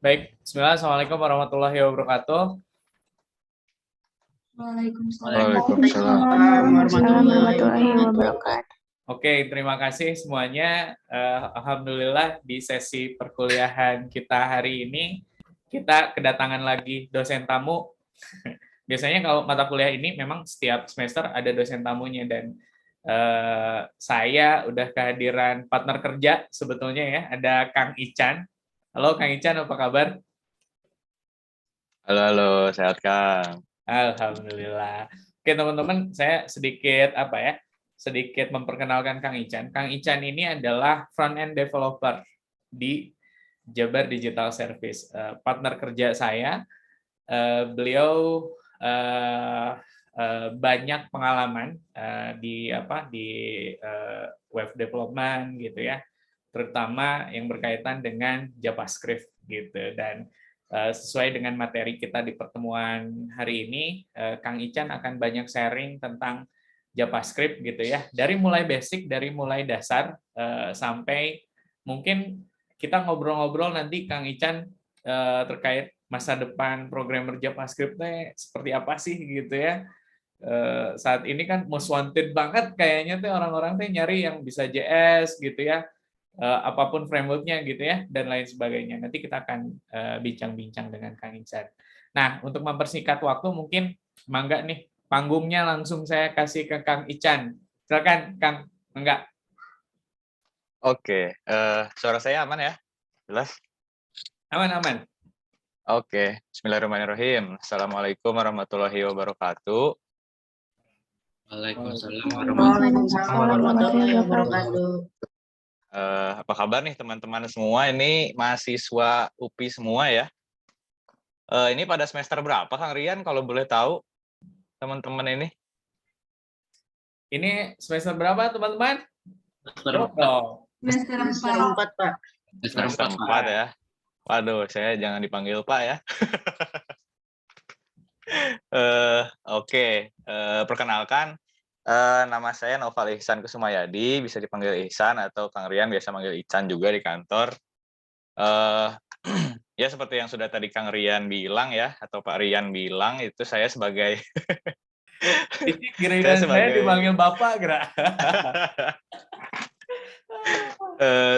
Baik, Bismillah, Assalamualaikum warahmatullahi wabarakatuh. Waalaikumsalam Warahmatullahi wabarakatuh. Oke, terima kasih semuanya. Alhamdulillah di sesi perkuliahan kita hari ini, kita kedatangan lagi dosen tamu. Biasanya kalau mata kuliah ini memang setiap semester ada dosen tamunya, dan saya udah kehadiran partner kerja sebetulnya ya, ada Kang Ican. Halo Kang Ican, apa kabar? Halo, sehat Kang. Alhamdulillah. Oke teman-teman, saya sedikit memperkenalkan Kang Ican. Kang Ican ini adalah front-end developer di Jabar Digital Service. Partner kerja saya, beliau banyak pengalaman di web development gitu ya, terutama yang berkaitan dengan JavaScript gitu. Dan sesuai dengan materi kita di pertemuan hari ini, Kang Ican akan banyak sharing tentang JavaScript gitu ya, dari mulai basic, dari mulai dasar sampai mungkin kita ngobrol-ngobrol nanti Kang Ican terkait masa depan programmer JavaScript seperti apa sih gitu ya. Saat ini kan most wanted banget kayaknya tuh orang-orang tuh nyari yang bisa JS gitu ya, apapun frameworknya gitu ya, dan lain sebagainya. Nanti kita akan bincang-bincang dengan Kang Ican. Nah, untuk mempersingkat waktu mungkin mangga nih, panggungnya langsung saya kasih ke Kang Ican. Silakan Kang, mangga. Oke, suara saya aman ya? Jelas? Aman-aman. Oke, Bismillahirrahmanirrahim. Assalamualaikum warahmatullahi wabarakatuh. Waalaikumsalam warahmatullahi wabarakatuh. Apa kabar nih teman-teman semua? Ini mahasiswa UPI semua ya. Ini pada semester berapa Kang Rian kalau boleh tahu teman-teman ini? Ini semester berapa teman-teman? Semester 4, Pak. Semester 4 ya. Waduh, saya jangan dipanggil Pak ya. Oke, perkenalkan, nama saya Noval Ihsan Kusumayadi, bisa dipanggil Ihsan atau Kang Rian biasa manggil Ican juga di kantor. Ya seperti yang sudah tadi Kang Rian bilang ya, atau Pak Rian bilang, itu saya sebagai Saya dipanggil Bapak, gerak.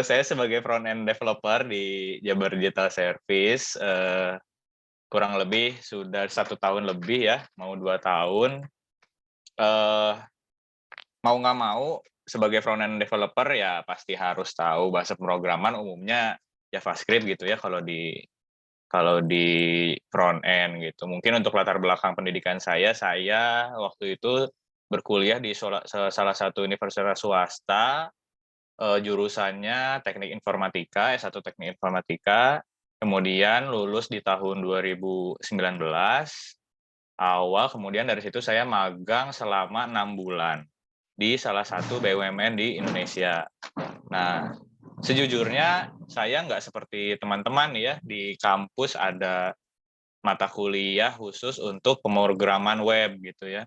Saya sebagai front-end developer di Jabar Digital Service, kurang lebih sudah 1 tahun lebih ya, mau 2 tahun. Mau nggak mau, sebagai front-end developer ya pasti harus tahu bahasa pemrograman, umumnya JavaScript gitu ya kalau di front-end gitu. Mungkin untuk latar belakang pendidikan saya waktu itu berkuliah di salah satu universitas swasta, jurusannya Teknik Informatika, S1 Teknik Informatika, kemudian lulus di tahun 2019 awal, kemudian dari situ saya magang selama 6 bulan di salah satu BUMN di Indonesia. Nah, sejujurnya saya nggak seperti teman-teman ya, di kampus ada mata kuliah khusus untuk pemrograman web gitu ya,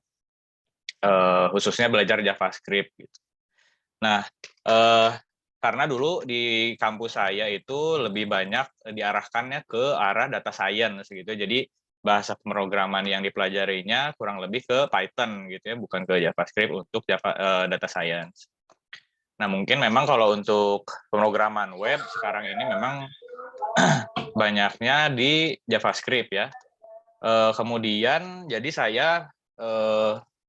khususnya belajar JavaScript gitu. Nah, karena dulu di kampus saya itu lebih banyak diarahkannya ke arah data science gitu. Jadi bahasa pemrograman yang dipelajarinya kurang lebih ke Python gitu ya, bukan ke JavaScript untuk data science. Nah, mungkin memang kalau untuk pemrograman web sekarang ini memang banyaknya di JavaScript ya. Kemudian jadi saya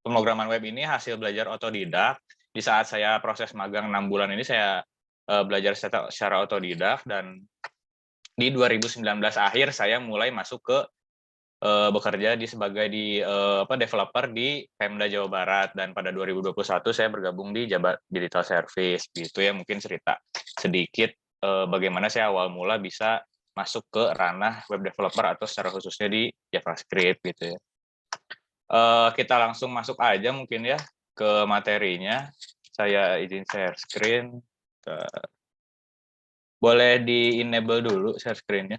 pemrograman web ini hasil belajar otodidak. Di saat saya proses magang 6 bulan ini saya belajar secara otodidak, dan di 2019 akhir saya mulai masuk ke bekerja sebagai developer di Pemda Jawa Barat, dan pada 2021 saya bergabung di Jabar Digital Service gitu ya. Mungkin cerita sedikit bagaimana saya awal mula bisa masuk ke ranah web developer atau secara khususnya di JavaScript gitu ya. Kita langsung masuk aja mungkin ya ke materinya. Saya izin share screen. Boleh di-enable dulu share screen-nya.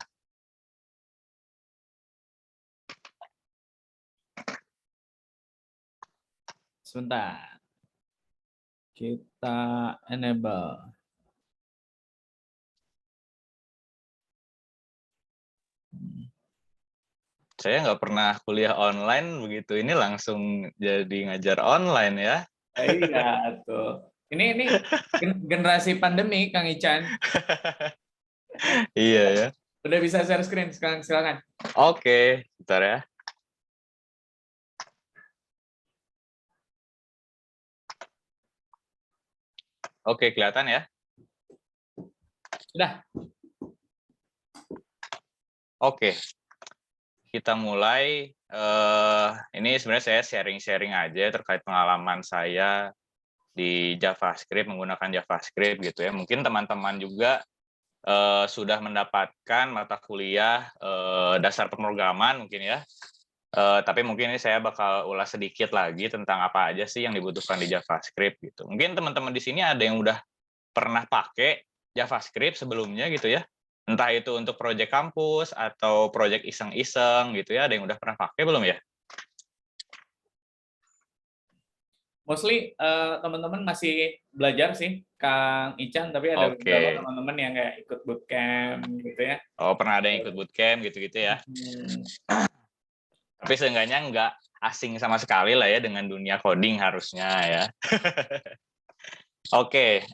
Sebentar. Kita enable. Saya nggak pernah kuliah online begitu. Ini langsung jadi ngajar online ya. Iya, tuh. Ini generasi pandemi, Kang Ican. Iya ya. Udah bisa share screen sekarang, silakan. Oke, bentar ya. Oke, kelihatan ya? Sudah. Oke, kita mulai. Ini sebenarnya saya sharing-sharing aja terkait pengalaman saya di JavaScript, menggunakan JavaScript gitu ya. Mungkin teman-teman juga sudah mendapatkan mata kuliah dasar pemrograman mungkin ya. Tapi mungkin ini saya bakal ulas sedikit lagi tentang apa aja sih yang dibutuhkan di JavaScript gitu. Mungkin teman-teman di sini ada yang udah pernah pakai JavaScript sebelumnya gitu ya. Entah itu untuk proyek kampus atau proyek iseng-iseng gitu ya. Ada yang udah pernah pakai belum ya? Mostly teman-teman masih belajar sih, Kang Ican, tapi ada beberapa Oke. teman-teman yang kayak ikut bootcamp gitu ya. Oh, pernah ada yang ikut bootcamp gitu-gitu ya. Tapi seenggaknya nggak asing sama sekali lah ya dengan dunia coding harusnya ya. Oke,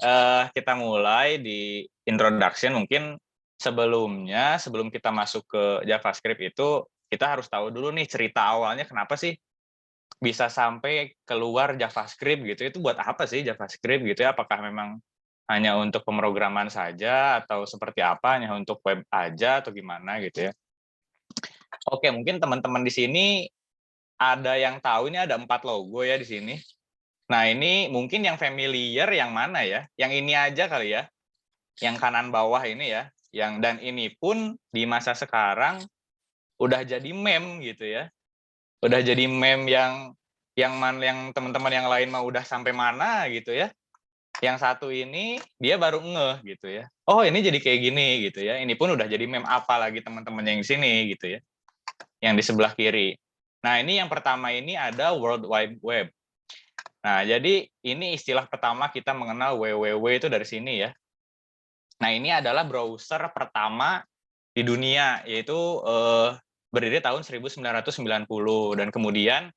kita mulai di introduction. Mungkin sebelum kita masuk ke JavaScript itu, kita harus tahu dulu nih cerita awalnya kenapa sih bisa sampai keluar JavaScript gitu. Itu buat apa sih JavaScript gitu ya? Apakah memang hanya untuk pemrograman saja atau seperti apa, hanya untuk web aja atau gimana gitu ya? Oke, mungkin teman-teman di sini ada yang tahu ini ada 4 logo ya di sini. Nah, ini mungkin yang familiar yang mana ya? Yang ini aja kali ya. Yang kanan bawah ini ya. Dan ini pun di masa sekarang udah jadi meme gitu ya. Udah jadi meme yang teman-teman yang lain mah udah sampai mana gitu ya. Yang satu ini dia baru ngeh gitu ya. Oh, ini jadi kayak gini gitu ya. Ini pun udah jadi meme, apa lagi teman-teman yang di sini gitu ya. Yang di sebelah kiri. Nah, ini yang pertama ini ada World Wide Web. Nah, jadi ini istilah pertama kita mengenal WWW itu dari sini ya. Nah, ini adalah browser pertama di dunia, yaitu berdiri tahun 1990. Dan kemudian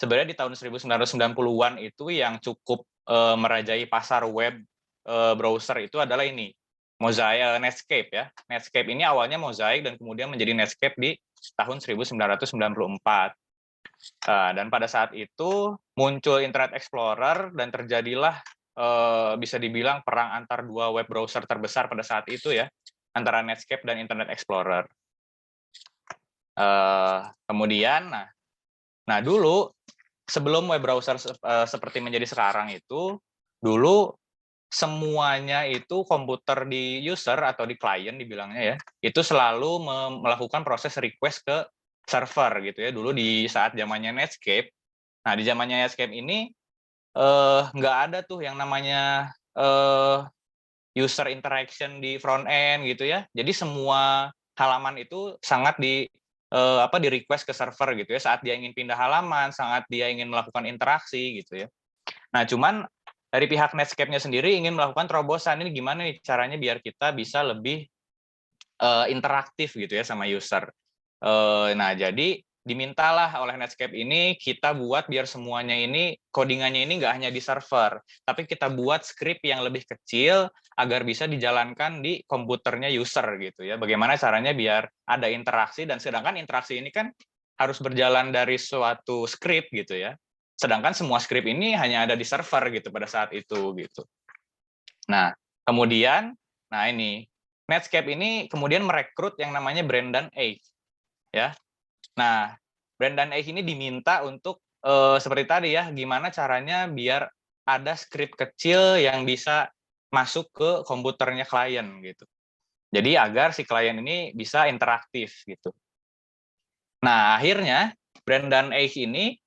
sebenarnya di tahun 1990-an itu yang cukup merajai pasar web browser itu adalah ini, Netscape ya. Netscape ini awalnya Mosaic dan kemudian menjadi Netscape di tahun 1994. Dan pada saat itu muncul Internet Explorer dan terjadilah bisa dibilang perang antar dua web browser terbesar pada saat itu ya, antara Netscape dan Internet Explorer. Kemudian, nah dulu sebelum web browser seperti menjadi sekarang itu, dulu semuanya itu komputer di user atau di klien dibilangnya ya, itu selalu melakukan proses request ke server gitu ya. Dulu di saat zamannya Netscape. Nah, di zamannya Netscape ini nggak ada tuh yang namanya user interaction di front end gitu ya. Jadi semua halaman itu sangat di request ke server gitu ya. Saat dia ingin pindah halaman, saat dia ingin melakukan interaksi gitu ya. Nah, cuman dari pihak Netscape-nya sendiri ingin melakukan terobosan. Ini gimana nih caranya biar kita bisa lebih interaktif gitu ya sama user. Nah, jadi dimintalah oleh Netscape ini kita buat biar semuanya ini codingannya ini nggak hanya di server, tapi kita buat script yang lebih kecil agar bisa dijalankan di komputernya user gitu ya. Bagaimana caranya biar ada interaksi, dan sedangkan interaksi ini kan harus berjalan dari suatu script gitu ya. Sedangkan semua script ini hanya ada di server gitu pada saat itu gitu. Nah, kemudian ini Netscape ini kemudian merekrut yang namanya Brendan Eich ya. Nah, Brendan Eich ini diminta untuk seperti tadi ya, gimana caranya biar ada script kecil yang bisa masuk ke komputernya klien gitu. Jadi agar si klien ini bisa interaktif gitu. Nah, akhirnya Brendan Eich ini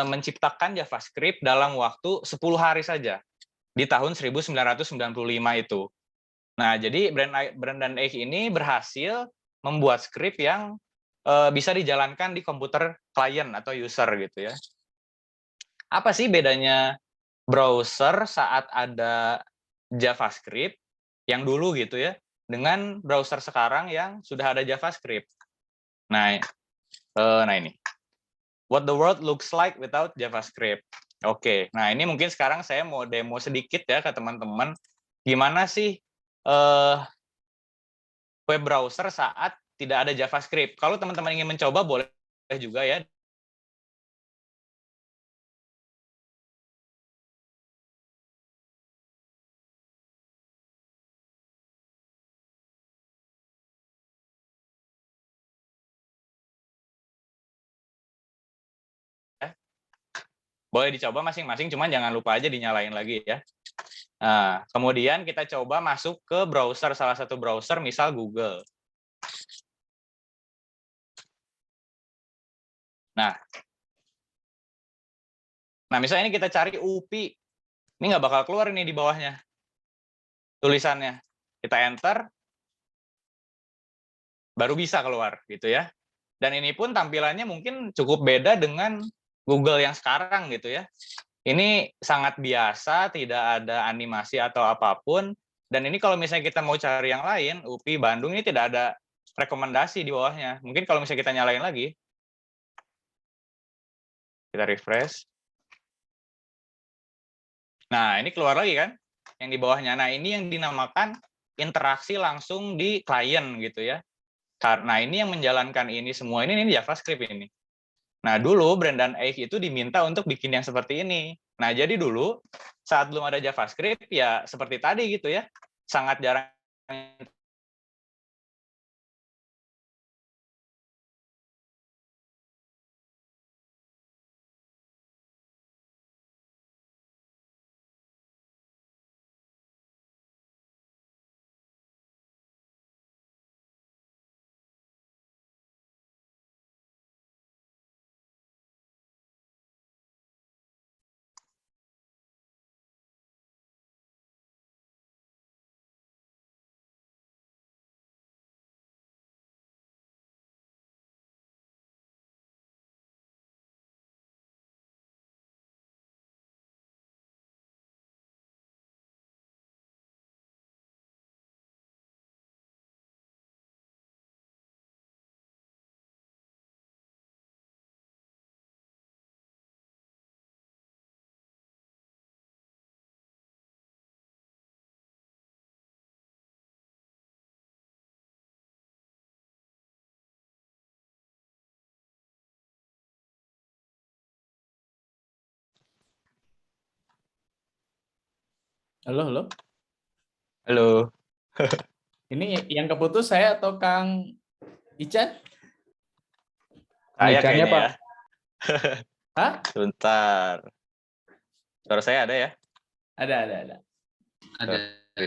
menciptakan JavaScript dalam waktu 10 hari saja di tahun 1995 itu. Nah, jadi Brendan Eich ini berhasil membuat script yang bisa dijalankan di komputer klien atau user gitu ya. Apa sih bedanya browser saat ada JavaScript yang dulu gitu ya, dengan browser sekarang yang sudah ada JavaScript? Nah, ini. What the world looks like without JavaScript. Oke, nah ini mungkin sekarang saya mau demo sedikit ya ke teman-teman. Gimana sih web browser saat tidak ada JavaScript? Kalau teman-teman ingin mencoba, boleh juga ya. Boleh dicoba masing-masing, cuman jangan lupa aja dinyalain lagi ya. Nah, kemudian kita coba masuk ke browser, salah satu browser, misal Google. Nah, misalnya ini kita cari UPI. Ini nggak bakal keluar ini di bawahnya. Tulisannya. Kita enter, baru bisa keluar gitu ya. Dan ini pun tampilannya mungkin cukup beda dengan Google yang sekarang gitu ya. Ini sangat biasa, tidak ada animasi atau apapun. Dan ini kalau misalnya kita mau cari yang lain, UPI Bandung ini tidak ada rekomendasi di bawahnya. Mungkin kalau misalnya kita nyalain lagi, kita refresh. Nah, ini keluar lagi kan, yang di bawahnya. Nah, ini yang dinamakan interaksi langsung di klien gitu ya. Karena ini yang menjalankan ini semua ini JavaScript ini. Nah, dulu Brendan Eich itu diminta untuk bikin yang seperti ini. Nah, jadi dulu saat belum ada JavaScript ya seperti tadi gitu ya. Sangat jarang. Halo, halo. Halo. Ini yang keputus saya atau Kang Ican? Saya Icannya, kayaknya Pak. ya. Hah? Sebentar. Suara saya ada ya? Ada.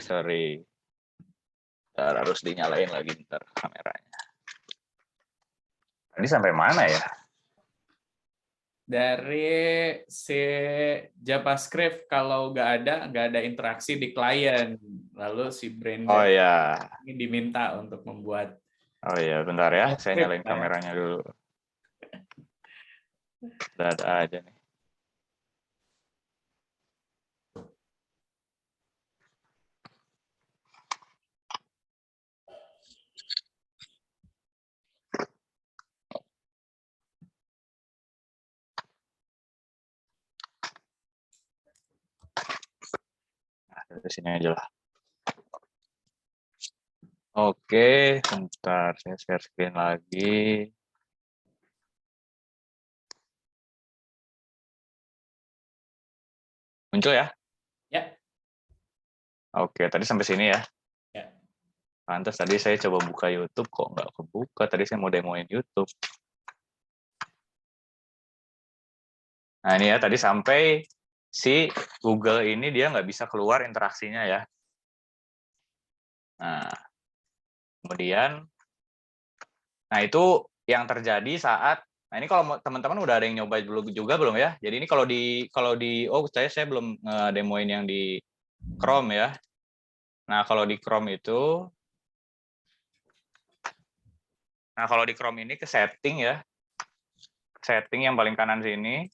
Sorry. Ntar harus dinyalain lagi ntar kameranya. Tadi sampai mana ya? Dari si JavaScript kalau nggak ada interaksi di klien, lalu si Oh Brendan ya. ini diminta untuk membuat Oh ya, bentar ya. Saya JavaScript, nyalain Pak, ya. kameranya dulu. Udah ada aja nih. Dari sini aja lah. Oke, bentar saya share screen lagi. Muncul ya? Ya. Oke, tadi sampai sini ya. Ya. Pantas tadi saya coba buka YouTube kok nggak kebuka. Tadi saya mau demoin YouTube. Nah ini ya, tadi sampai si Google ini dia nggak bisa keluar interaksinya ya. Nah, kemudian, nah itu yang terjadi saat, nah ini kalau teman-teman udah ada yang nyoba dulu juga belum ya? Jadi ini oh saya belum demoin yang di Chrome ya. Nah kalau di Chrome itu, nah kalau di Chrome ini ke setting ya, setting yang paling kanan sini,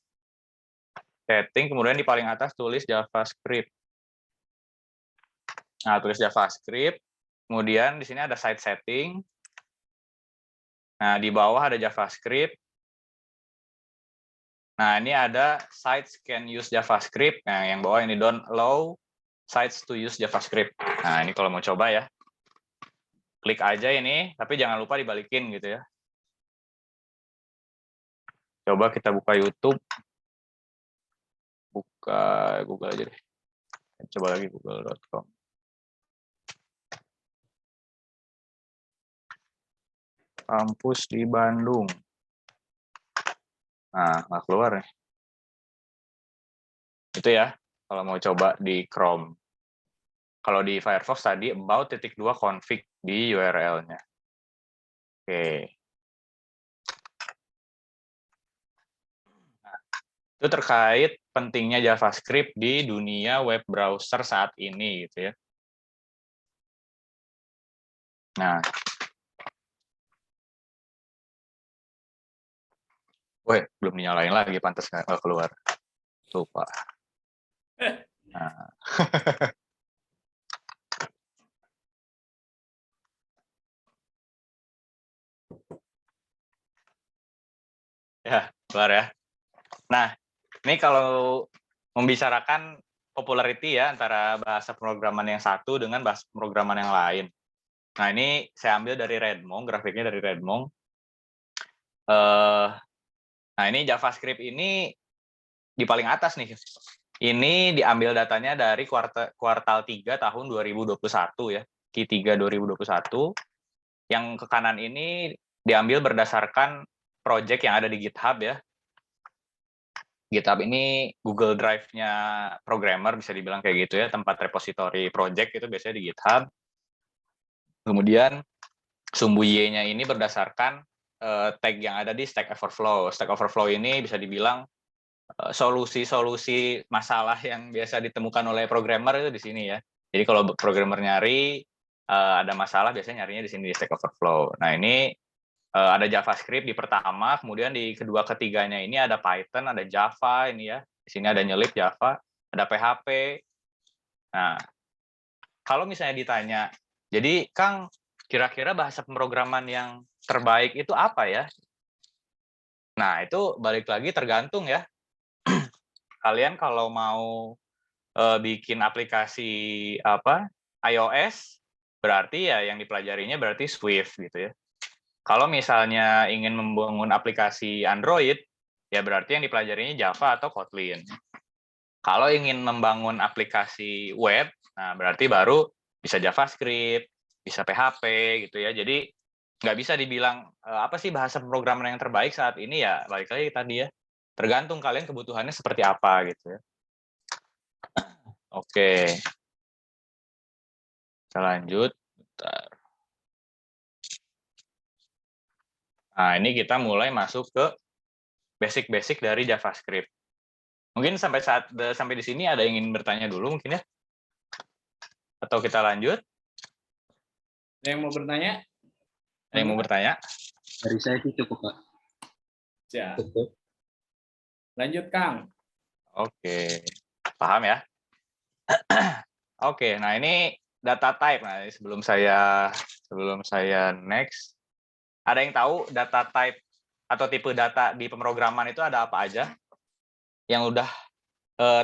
setting kemudian di paling atas tulis JavaScript. Nah tulis JavaScript, kemudian di sini ada site setting. Nah, di bawah ada JavaScript. Nah, ini ada sites can use JavaScript. Nah, yang bawah ini don't allow sites to use JavaScript. Nah, ini kalau mau coba ya. Klik aja ini, tapi jangan lupa dibalikin gitu ya. Coba kita buka YouTube. Buka Google aja deh. Coba lagi google.com. Kampus di Bandung. Nah, nggak keluar nih. Itu ya, kalau mau coba di Chrome. Kalau di Firefox tadi, about.2config di URL-nya. Oke. Nah, itu terkait pentingnya JavaScript di dunia web browser saat ini, gitu ya. Nah, belum dinyalain lagi, pantas nggak keluar. Lupa. Nah. Ya, keluar ya. Nah, ini kalau membicarakan popularity ya antara bahasa pemrograman yang satu dengan bahasa pemrograman yang lain. Nah, ini saya ambil dari Redmond, grafiknya dari Redmond. Nah, ini JavaScript ini di paling atas nih. Ini diambil datanya dari kuartal 3 tahun 2021 ya, Q3 2021. Yang ke kanan ini diambil berdasarkan project yang ada di GitHub ya. GitHub ini Google Drive-nya programmer, bisa dibilang kayak gitu ya, tempat repository project itu biasanya di GitHub. Kemudian sumbu Y-nya ini berdasarkan tag yang ada di Stack Overflow. Stack Overflow ini bisa dibilang solusi-solusi masalah yang biasa ditemukan oleh programmer itu di sini ya. Jadi kalau programmer nyari ada masalah, biasanya nyarinya di sini di Stack Overflow. Nah, ini ada JavaScript di pertama, kemudian di kedua ketiganya ini ada Python, ada Java ini ya. Di sini ada nyelip Java, ada PHP. Nah, kalau misalnya ditanya, jadi Kang, kira-kira bahasa pemrograman yang terbaik itu apa ya? Nah, itu balik lagi tergantung ya. Kalian kalau mau bikin aplikasi iOS, berarti ya yang dipelajarinya berarti Swift gitu ya. Kalau misalnya ingin membangun aplikasi Android, ya berarti yang dipelajarinya Java atau Kotlin. Kalau ingin membangun aplikasi web, nah berarti baru bisa JavaScript, bisa PHP gitu ya. Jadi nggak bisa dibilang apa sih bahasa pemrograman yang terbaik saat ini ya, balik lagi tadi ya. Tergantung kalian kebutuhannya seperti apa gitu ya. Oke. Kita lanjut. Bentar. Nah, ini kita mulai masuk ke basic-basic dari JavaScript. Mungkin sampai di sini ada yang ingin bertanya dulu mungkin ya? Atau kita lanjut? Ada yang mau bertanya? Ada yang mau bertanya? Dari saya sih cukup, Pak. Ya. Cukup. Lanjut, Kang. Oke. Paham ya? Oke, nah ini data type. Nah, sebelum saya next, ada yang tahu data type atau tipe data di pemrograman itu ada apa aja? Yang udah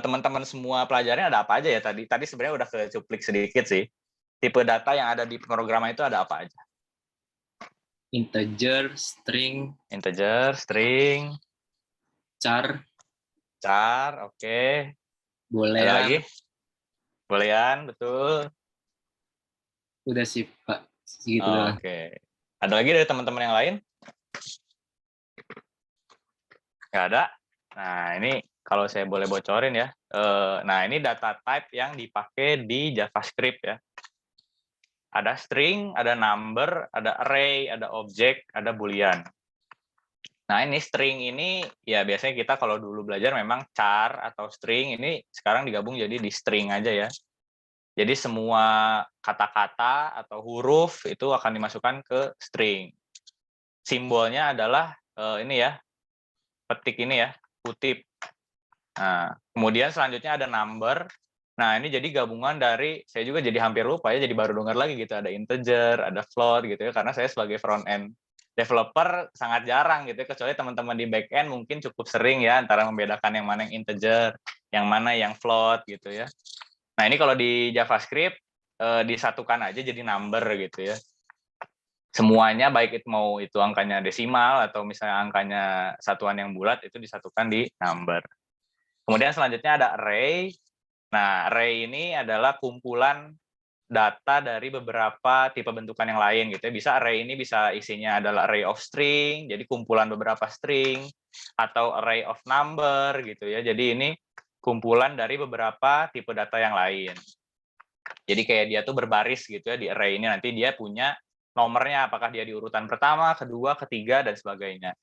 teman-teman semua pelajarin ada apa aja ya tadi? Tadi sebenarnya udah kecuplik sedikit sih. Tipe data yang ada di pemrograman itu ada apa aja? Integer, string, char, oke. Ada boolean. lagi? Boolean, betul. Udah sih, Pak. Segitu doang. Oke. Ada lagi dari teman-teman yang lain? Nggak ada? Nah, ini kalau saya boleh bocorin ya. Nah, ini data type yang dipakai di JavaScript ya. Ada string, ada number, ada array, ada object, ada boolean. Nah, ini string ini ya biasanya kita kalau dulu belajar memang char atau string, ini sekarang digabung jadi di string aja ya. Jadi semua kata-kata atau huruf itu akan dimasukkan ke string. Simbolnya adalah ini ya, petik ini ya, kutip. Nah, kemudian selanjutnya ada number. Nah, ini jadi gabungan dari, saya juga jadi hampir lupa ya, jadi baru dengar lagi gitu, ada integer, ada float gitu ya, karena saya sebagai front end developer sangat jarang gitu, kecuali teman-teman di back end mungkin cukup sering ya antara membedakan yang mana yang integer, yang mana yang float gitu ya. Nah ini kalau di JavaScript disatukan aja jadi number gitu ya. Semuanya baik itu mau itu angkanya desimal atau misalnya angkanya satuan yang bulat itu disatukan di number. Kemudian selanjutnya ada array. Nah, array ini adalah kumpulan data dari beberapa tipe bentukan yang lain gitu ya. Bisa array ini bisa isinya adalah array of string, jadi kumpulan beberapa string, atau array of number gitu ya. Jadi ini kumpulan dari beberapa tipe data yang lain. Jadi kayak dia tuh berbaris gitu ya di array ini, nanti dia punya nomornya, apakah dia di urutan pertama, kedua, ketiga, dan sebagainya.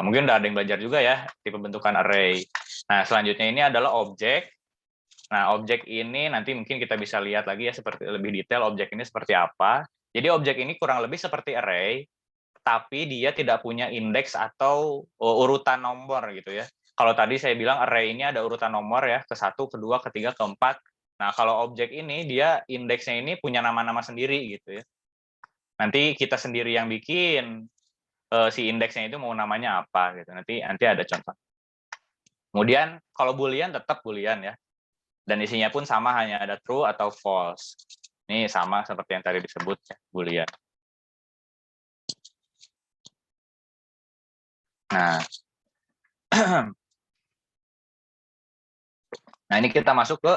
Mungkin udah ada yang belajar juga ya tipe bentukan array. Nah, selanjutnya ini adalah objek. Nah, objek ini nanti mungkin kita bisa lihat lagi ya seperti lebih detail objek ini seperti apa. Jadi objek ini kurang lebih seperti array, tapi dia tidak punya indeks atau urutan nomor gitu ya. Kalau tadi saya bilang array ini ada urutan nomor ya, ke satu, kedua, ketiga, keempat. Nah, kalau objek ini dia indeksnya ini punya nama-nama sendiri gitu ya. Nanti kita sendiri yang bikin si indeksnya itu mau namanya apa gitu. Nanti ada contoh. Kemudian kalau boolean tetap boolean ya. Dan isinya pun sama, hanya ada true atau false. Ini sama seperti yang tadi disebut ya, boolean. Nah, nah ini kita masuk ke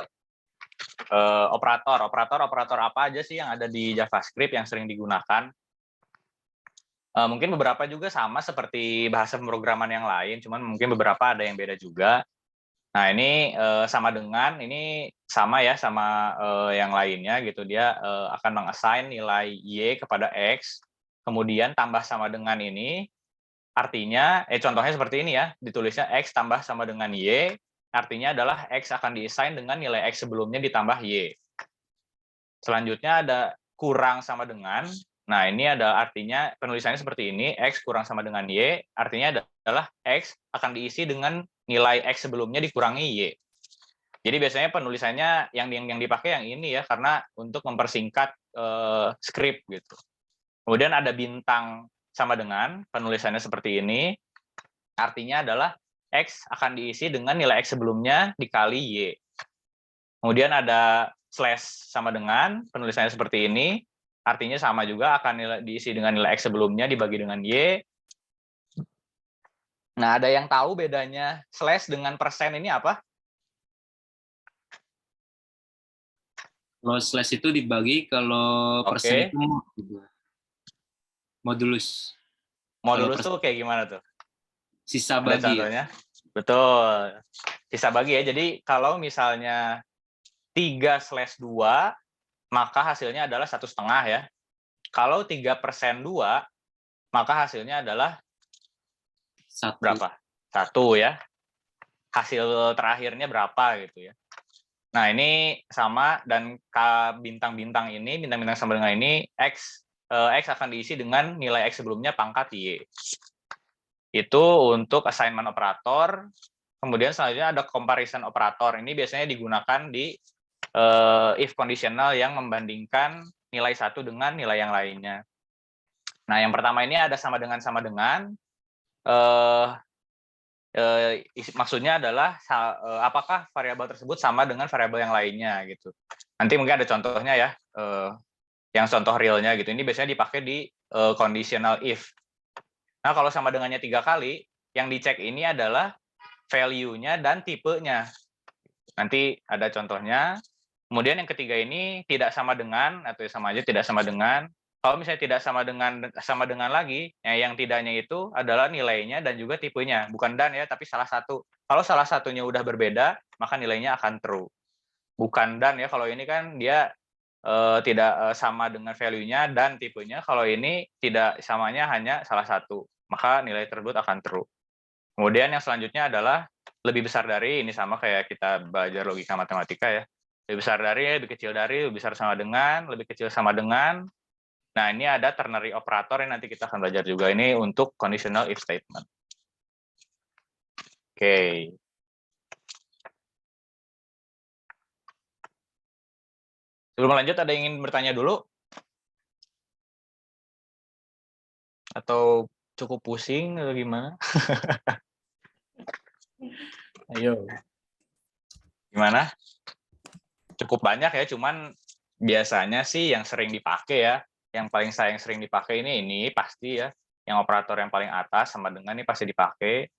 operator. Operator apa aja sih yang ada di JavaScript yang sering digunakan? Mungkin beberapa juga sama seperti bahasa pemrograman yang lain, cuman mungkin beberapa ada yang beda juga. Nah, ini sama dengan, ini sama ya sama yang lainnya gitu. Dia akan meng-assign nilai Y kepada X, kemudian tambah sama dengan ini, artinya, contohnya seperti ini ya, ditulisnya X tambah sama dengan Y, artinya adalah X akan di-assign dengan nilai X sebelumnya ditambah Y. Selanjutnya ada kurang sama dengan, nah ini ada artinya penulisannya seperti ini, X kurang sama dengan Y, artinya adalah X akan diisi dengan nilai X sebelumnya dikurangi Y. Jadi biasanya penulisannya yang dipakai yang ini ya, karena untuk mempersingkat script gitu. Kemudian ada bintang sama dengan, penulisannya seperti ini, artinya adalah X akan diisi dengan nilai X sebelumnya dikali Y. Kemudian ada slash sama dengan, penulisannya seperti ini, artinya sama juga akan diisi dengan nilai X sebelumnya dibagi dengan Y. Nah, ada yang tahu bedanya slash dengan persen ini apa? Kalau slash itu dibagi, kalau persen itu modulus. Modulus tuh kayak gimana tuh? Sisa Ada bagi. contohnya? Betul. Sisa bagi ya. Jadi kalau misalnya 3/2, maka hasilnya adalah 1/2 ya. Kalau 3/2, maka hasilnya adalah berapa? 1 ya. Hasil terakhirnya berapa gitu ya. Nah, ini sama, dan bintang-bintang ini, bintang-bintang sama dengan ini, X akan diisi dengan nilai X sebelumnya pangkat Y. Itu untuk assignment operator. Kemudian selanjutnya ada comparison operator. Ini biasanya digunakan di if conditional yang membandingkan nilai satu dengan nilai yang lainnya. Nah, yang pertama ini ada sama dengan. Maksudnya adalah apakah variabel tersebut sama dengan variabel yang lainnya gitu. Nanti mungkin ada contohnya ya, yang contoh realnya gitu. Ini biasanya dipakai di conditional if. Nah, kalau sama dengannya 3 kali, yang dicek ini adalah value-nya dan tipenya. Nanti ada contohnya. Kemudian yang ketiga ini tidak sama dengan, atau sama aja tidak sama dengan. Kalau misalnya tidak sama dengan lagi, yang tidaknya itu adalah nilainya dan juga tipenya, bukan dan ya, tapi salah satu. Kalau salah satunya udah berbeda, maka nilainya akan true. Bukan dan ya, kalau ini kan dia tidak sama dengan value-nya dan tipenya. Kalau ini tidak samanya hanya salah satu, maka nilai tersebut akan true. Kemudian yang selanjutnya adalah lebih besar dari, ini sama kayak kita belajar logika matematika ya. Lebih besar dari, lebih kecil dari, lebih besar sama dengan, lebih kecil sama dengan. Nah, ini ada ternary operator yang nanti kita akan belajar juga. Ini untuk conditional if statement. Oke. Sebelum lanjut, ada yang ingin bertanya dulu? Atau cukup pusing atau gimana? Ayo. Gimana? Cukup banyak ya, cuman biasanya sih yang sering dipakai ya, yang paling sering dipakai ini pasti ya, yang operator yang paling atas sama dengan ini pasti dipakai.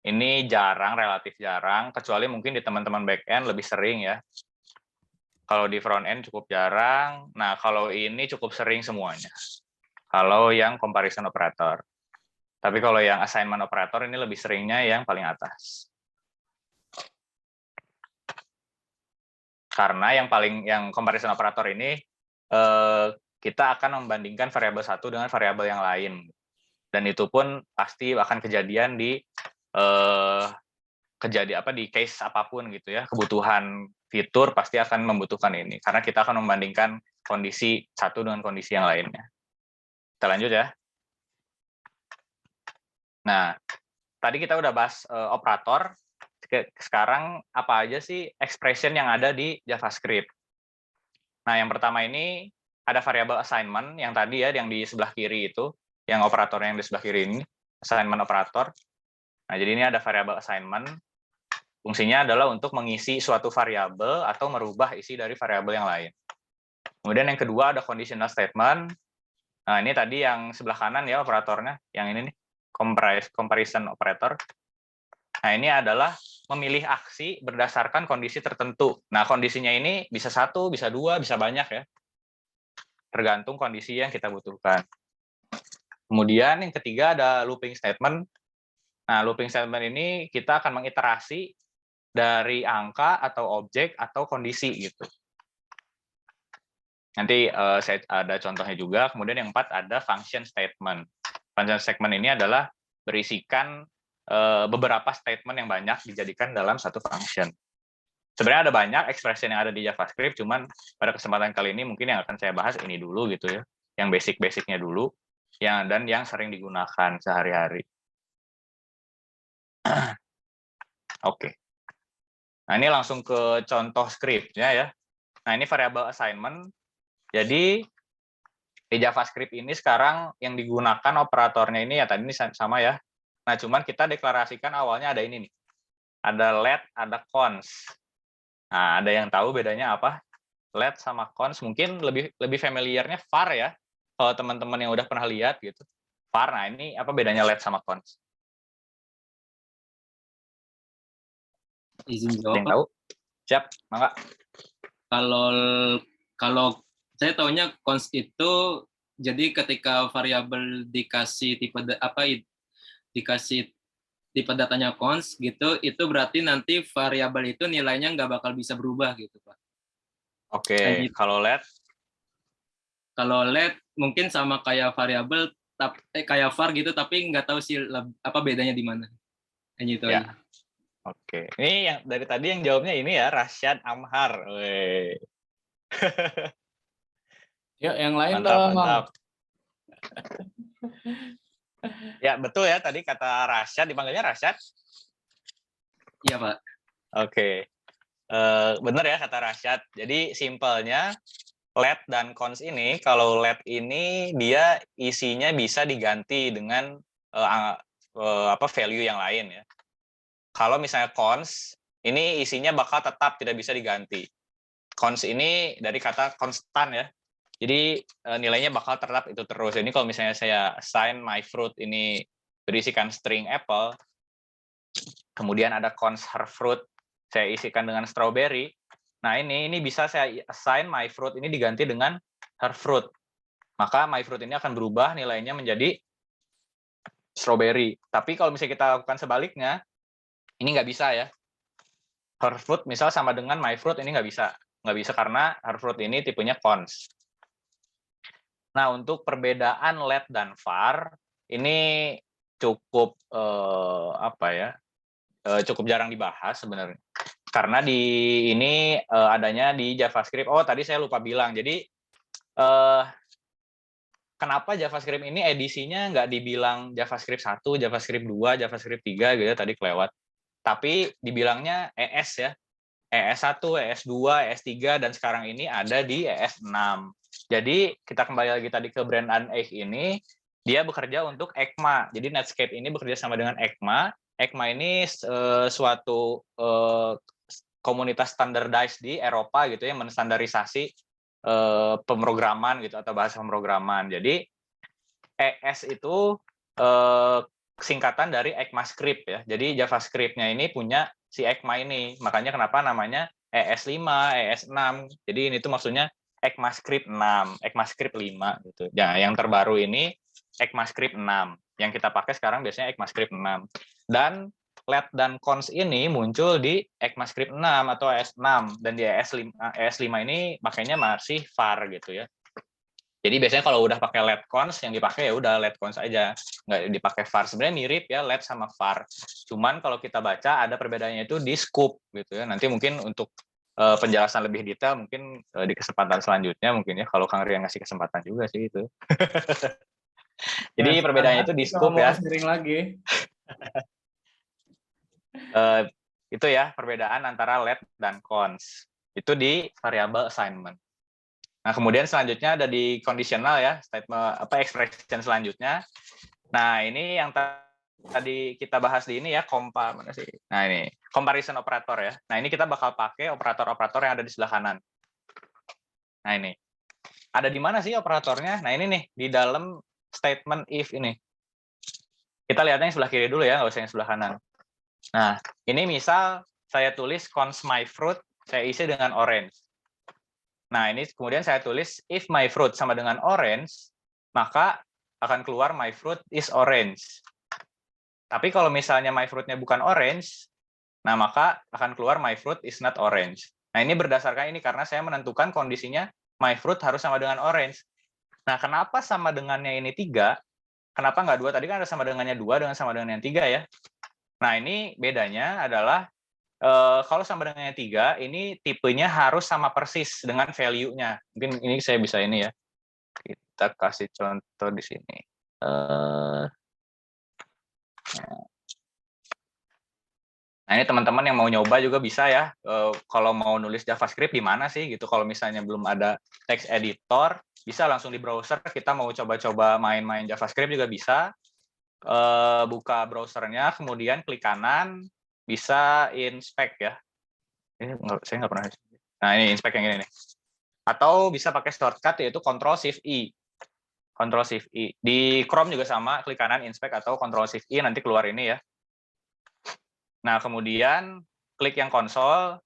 Ini jarang, relatif jarang, kecuali mungkin di teman-teman back end lebih sering ya. Kalau di front end cukup jarang. Nah, kalau ini cukup sering semuanya. Kalau yang comparison operator. Tapi kalau yang assignment operator ini lebih seringnya yang paling atas. Karena yang comparison operator ini kita akan membandingkan variabel satu dengan variabel yang lain. Dan itu pun pasti akan kejadian di di case apapun gitu ya. Kebutuhan fitur pasti akan membutuhkan ini karena kita akan membandingkan kondisi satu dengan kondisi yang lainnya. Kita lanjut ya. Nah, tadi kita udah bahas operator. Sekarang apa aja sih expression yang ada di JavaScript? Nah, yang pertama ini ada variabel assignment yang tadi ya, yang di sebelah kiri itu, yang operator yang di sebelah kiri ini, assignment operator. Nah, jadi ini ada variabel assignment. Fungsinya adalah untuk mengisi suatu variabel atau merubah isi dari variabel yang lain. Kemudian yang kedua ada conditional statement. Nah, ini tadi yang sebelah kanan ya operatornya, yang ini nih, comparison operator. Nah, ini adalah memilih aksi berdasarkan kondisi tertentu. Nah, kondisinya ini bisa satu, bisa dua, bisa banyak ya. Tergantung kondisi yang kita butuhkan. Kemudian yang ketiga ada looping statement. Nah, looping statement ini kita akan mengiterasi dari angka atau objek atau kondisi gitu. Nanti saya ada contohnya juga. Kemudian yang keempat ada function statement. Function statement ini adalah berisikan beberapa statement yang banyak dijadikan dalam satu function. Sebenarnya ada banyak expression yang ada di JavaScript, cuman pada kesempatan kali ini mungkin yang akan saya bahas ini dulu gitu ya, yang basic-basicnya dulu, dan yang sering digunakan sehari-hari. Oke. Nah, ini langsung ke contoh script-nya ya. Nah, ini variable assignment. Jadi di JavaScript ini sekarang yang digunakan operatornya ini ya tadi ini sama ya. Nah, cuman kita deklarasikan awalnya ada ini nih. Ada let, ada cons. Nah, ada yang tahu bedanya apa? Let sama cons mungkin lebih familiarnya var ya. Kalau teman-teman yang udah pernah lihat gitu. Var, nah ini apa bedanya let sama cons? Izin Ada jawab, yang Pak. tahu? Siap, mangga. Kalau saya taunya cons itu jadi ketika variabel dikasih dikasih tipe datanya cons gitu, itu berarti nanti variabel itu nilainya nggak bakal bisa berubah gitu, Pak. Oke, Gitu. kalau let? Kalau let mungkin sama kayak variabel kayak var gitu, tapi nggak tahu sih apa bedanya di mana. Hanya itu Ya. aja. Oke, ini yang dari tadi yang jawabnya ini ya, Rasyad Amhar. Weh. Yuk, yang lain Mantap, dong. mantap. Ya, betul ya, tadi kata Rasyad, dipanggilnya Rasyad? Iya, Pak. Oke. Benar ya kata Rasyad. Jadi simpelnya let dan cons ini, kalau let ini dia isinya bisa diganti dengan value yang lain ya. Kalau misalnya cons, ini isinya bakal tetap tidak bisa diganti. Cons ini dari kata konstan ya. Jadi nilainya bakal tetap itu terus. Ini kalau misalnya saya assign my fruit ini berisikan string apple, kemudian ada cons her fruit, saya isikan dengan strawberry. Nah ini bisa saya assign my fruit ini diganti dengan her fruit. Maka my fruit ini akan berubah nilainya menjadi strawberry. Tapi kalau misalnya kita lakukan sebaliknya, ini nggak bisa ya. Her fruit misal sama dengan my fruit ini nggak bisa karena her fruit ini tipenya cons. Nah, untuk perbedaan let dan var ini cukup cukup jarang dibahas sebenarnya. Karena di ini adanya di JavaScript. Oh, tadi saya lupa bilang. Jadi kenapa JavaScript ini edisinya nggak dibilang JavaScript 1, JavaScript 2, JavaScript 3 gitu tadi kelewat. Tapi dibilangnya ES ya. ES1, ES2, ES3 dan sekarang ini ada di ES6. Jadi kita kembali lagi tadi ke brand and egg ini, dia bekerja untuk ECMA. Jadi Netscape ini bekerja sama dengan ECMA. ECMA ini suatu komunitas standardized di Eropa gitu ya, menstandarisasi pemrograman gitu atau bahasa pemrograman. Jadi ES itu singkatan dari ECMAScript ya. Jadi JavaScript-nya ini punya si ECMA ini. Makanya kenapa namanya ES5, ES6. Jadi ini tuh maksudnya ECMAScript 6, ECMAScript 5 gitu. Ya, yang terbaru ini ECMAScript 6. Yang kita pakai sekarang biasanya ECMAScript 6. Dan let dan cons ini muncul di ECMAScript 6 atau ES6, dan di ES5 ini pakainya masih var gitu ya. Jadi biasanya kalau udah pakai let cons, yang dipakai ya udah let cons aja, nggak dipakai var. Sebenarnya mirip ya let sama var. Cuman kalau kita baca ada perbedaannya itu di scope gitu ya. Nanti mungkin untuk penjelasan lebih detail mungkin di kesempatan selanjutnya mungkin ya, kalau Kang Rian ngasih kesempatan juga sih itu. Jadi Nah, perbedaannya itu di scope ya. Sering lagi. Itu ya perbedaan antara let dan cons. Itu di variable assignment. Nah, kemudian selanjutnya ada di conditional ya, statement expression selanjutnya. Nah, ini yang tadi kita bahas di ini ya, mana sih? Nah, ini comparison operator ya. Nah, ini kita bakal pakai operator-operator yang ada di sebelah kanan. Nah, ini. Ada di mana sih operatornya? Nah, ini nih, di dalam statement if ini. Kita lihatnya yang sebelah kiri dulu ya, nggak usah yang sebelah kanan. Nah, ini misal saya tulis cons my fruit, saya isi dengan orange. Nah, ini kemudian saya tulis if my fruit sama dengan orange, maka akan keluar my fruit is orange. Tapi kalau misalnya my fruit-nya bukan orange, nah maka akan keluar my fruit is not orange. Nah, ini berdasarkan ini karena saya menentukan kondisinya my fruit harus sama dengan orange. Nah, kenapa sama dengannya ini 3? Kenapa nggak 2? Tadi kan ada sama dengannya 2 dengan sama dengan yang 3 ya. Nah, ini bedanya adalah kalau sama dengannya 3, ini tipenya harus sama persis dengan value-nya. Mungkin ini saya bisa ini ya. Kita kasih contoh di sini. Nah, ini teman-teman yang mau nyoba juga bisa ya. Kalau mau nulis JavaScript di mana sih gitu. Kalau misalnya belum ada text editor, bisa langsung di browser. Kita mau coba-coba main-main JavaScript juga bisa. Buka browsernya, kemudian klik kanan, bisa inspect ya. Ini saya nggak pernah. Nah, ini inspect yang ini nih. Atau bisa pakai shortcut yaitu Ctrl+Shift-I. Ctrl+Shift-I. Di Chrome juga sama, klik kanan inspect atau Ctrl+Shift-I, nanti keluar ini ya. Nah, kemudian klik yang konsol.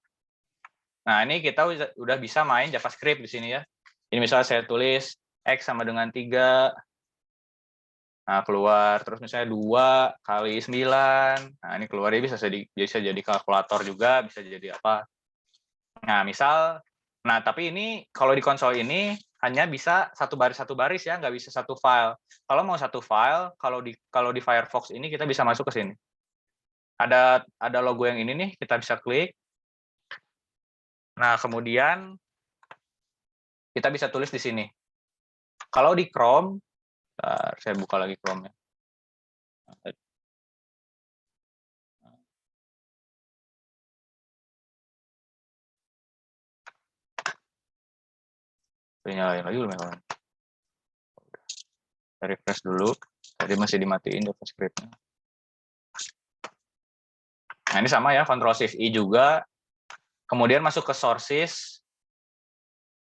Nah, ini kita udah bisa main JavaScript di sini ya. Ini misalnya saya tulis X sama dengan 3. Nah, keluar. Terus misalnya 2 kali 9. Nah, ini keluarnya bisa jadi kalkulator juga, bisa jadi apa. Nah, tapi ini kalau di konsol ini hanya bisa satu baris ya, nggak bisa satu file. Kalau mau satu file, kalau di Firefox ini kita bisa masuk ke sini. Ada logo yang ini nih, kita bisa klik. Nah, kemudian kita bisa tulis di sini. Kalau di Chrome, saya buka lagi Chrome-nya. Saya nyalain lagi belum ya? Saya refresh dulu. Tadi masih dimatiin JavaScript-nya. Nah, ini sama ya, Ctrl+Shift-I juga. Kemudian masuk ke sources.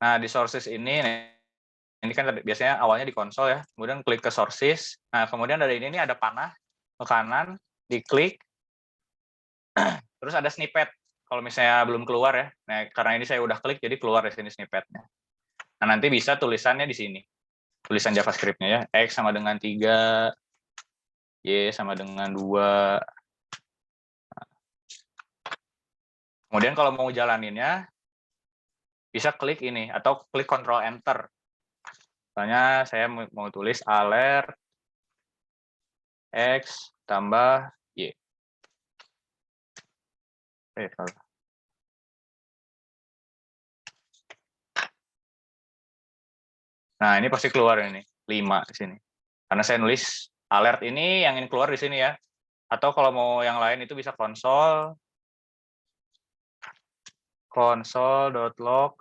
Nah, di sources ini kan biasanya awalnya di konsol ya. Kemudian klik ke sources. Nah, kemudian dari ini ada panah ke kanan, diklik. Terus ada snippet. Kalau misalnya belum keluar ya. Nah, karena ini saya udah klik, jadi keluar di sini snippetnya. Nah, nanti bisa tulisannya di sini. Tulisan JavaScript-nya ya. X sama dengan 3, Y sama dengan 2. Kemudian kalau mau jalaninnya, bisa klik ini, atau klik Ctrl Enter. Misalnya saya mau tulis alert X tambah Y. Salah. Nah, ini pasti keluar ini, 5 di sini. Karena saya nulis alert ini yang keluar di sini ya. Atau kalau mau yang lain itu bisa console.log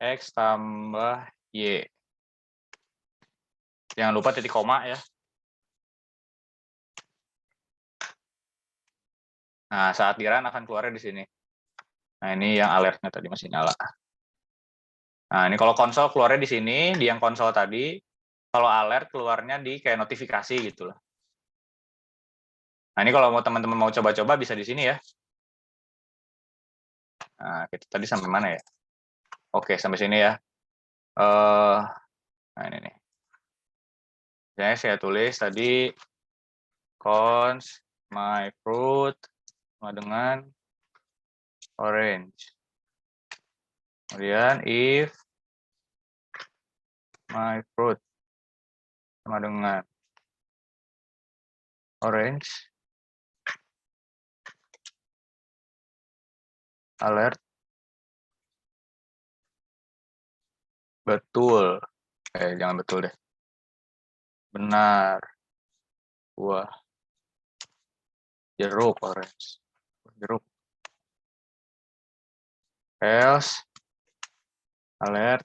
X tambah Y. Jangan lupa titik koma ya. Nah, saat di-run akan keluarnya di sini. Nah, ini yang alertnya tadi masih nyala. Nah, ini kalau konsol keluarnya di sini, di yang konsol tadi. Kalau alert keluarnya di kayak notifikasi gitu loh. Nah, ini kalau mau teman-teman mau coba-coba bisa di sini ya. Nah, kita tadi sampai mana ya? Oke, sampai sini ya. Nah, ini nih. Jadi saya tulis tadi cons my fruit sama dengan orange. Kemudian if my fruit sama dengan orange, alert betul. Jangan betul deh. Benar. Buah jeruk orange. Jeruk. Else alert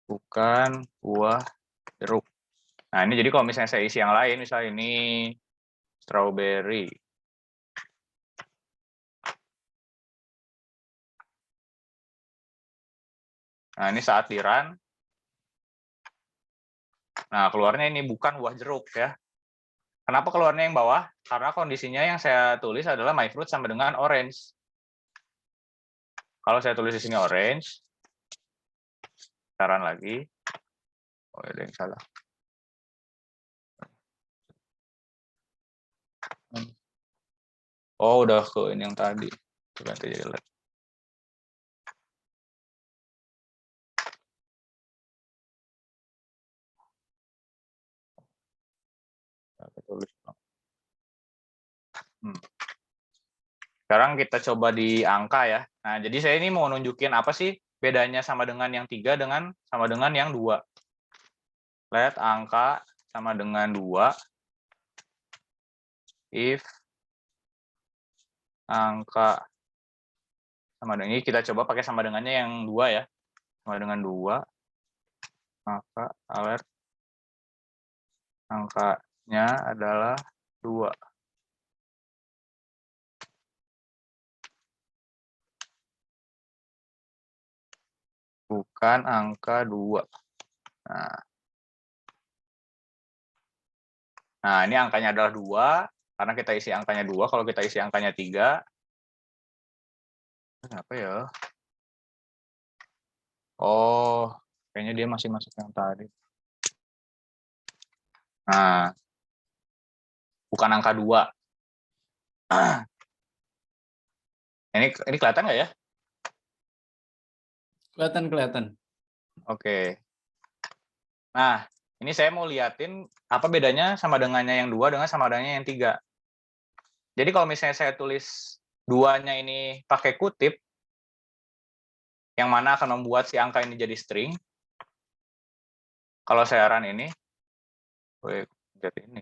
bukan buah jeruk. Nah, ini jadi kalau misalnya saya isi yang lain, misalnya ini strawberry. Nah, ini saat di-run. Nah, keluarnya ini bukan buah jeruk ya. Kenapa keluarnya yang bawah? Karena kondisinya yang saya tulis adalah my fruit sama dengan orange. Kalau saya tulis di sini orange, saran lagi. Oh, ada yang salah. Oh, udah ke ini yang tadi. Ganti jadi LED. Sekarang kita coba di angka ya. Nah, jadi saya ini mau nunjukin apa sih bedanya sama dengan yang 3 dengan sama dengan yang 2. Let angka sama dengan 2 if angka sama dengan ini, kita coba pakai sama dengannya yang 2 ya. Sama dengan 2, maka alert angkanya adalah 2. Bukan angka 2. Nah, ini angkanya adalah 2, karena kita isi angkanya 2. Kalau kita isi angkanya 3, apa ya? Oh, kayaknya dia masih masuk yang tadi. Nah, bukan angka 2. Ini kelihatan nggak ya? Kelihatan. Oke. Nah, ini saya mau liatin apa bedanya sama dengannya yang 2 dengan sama dengannya yang 3. Jadi kalau misalnya saya tulis 2-nya ini pakai kutip, yang mana akan membuat si angka ini jadi string. Kalau saya run ini, jadi ini.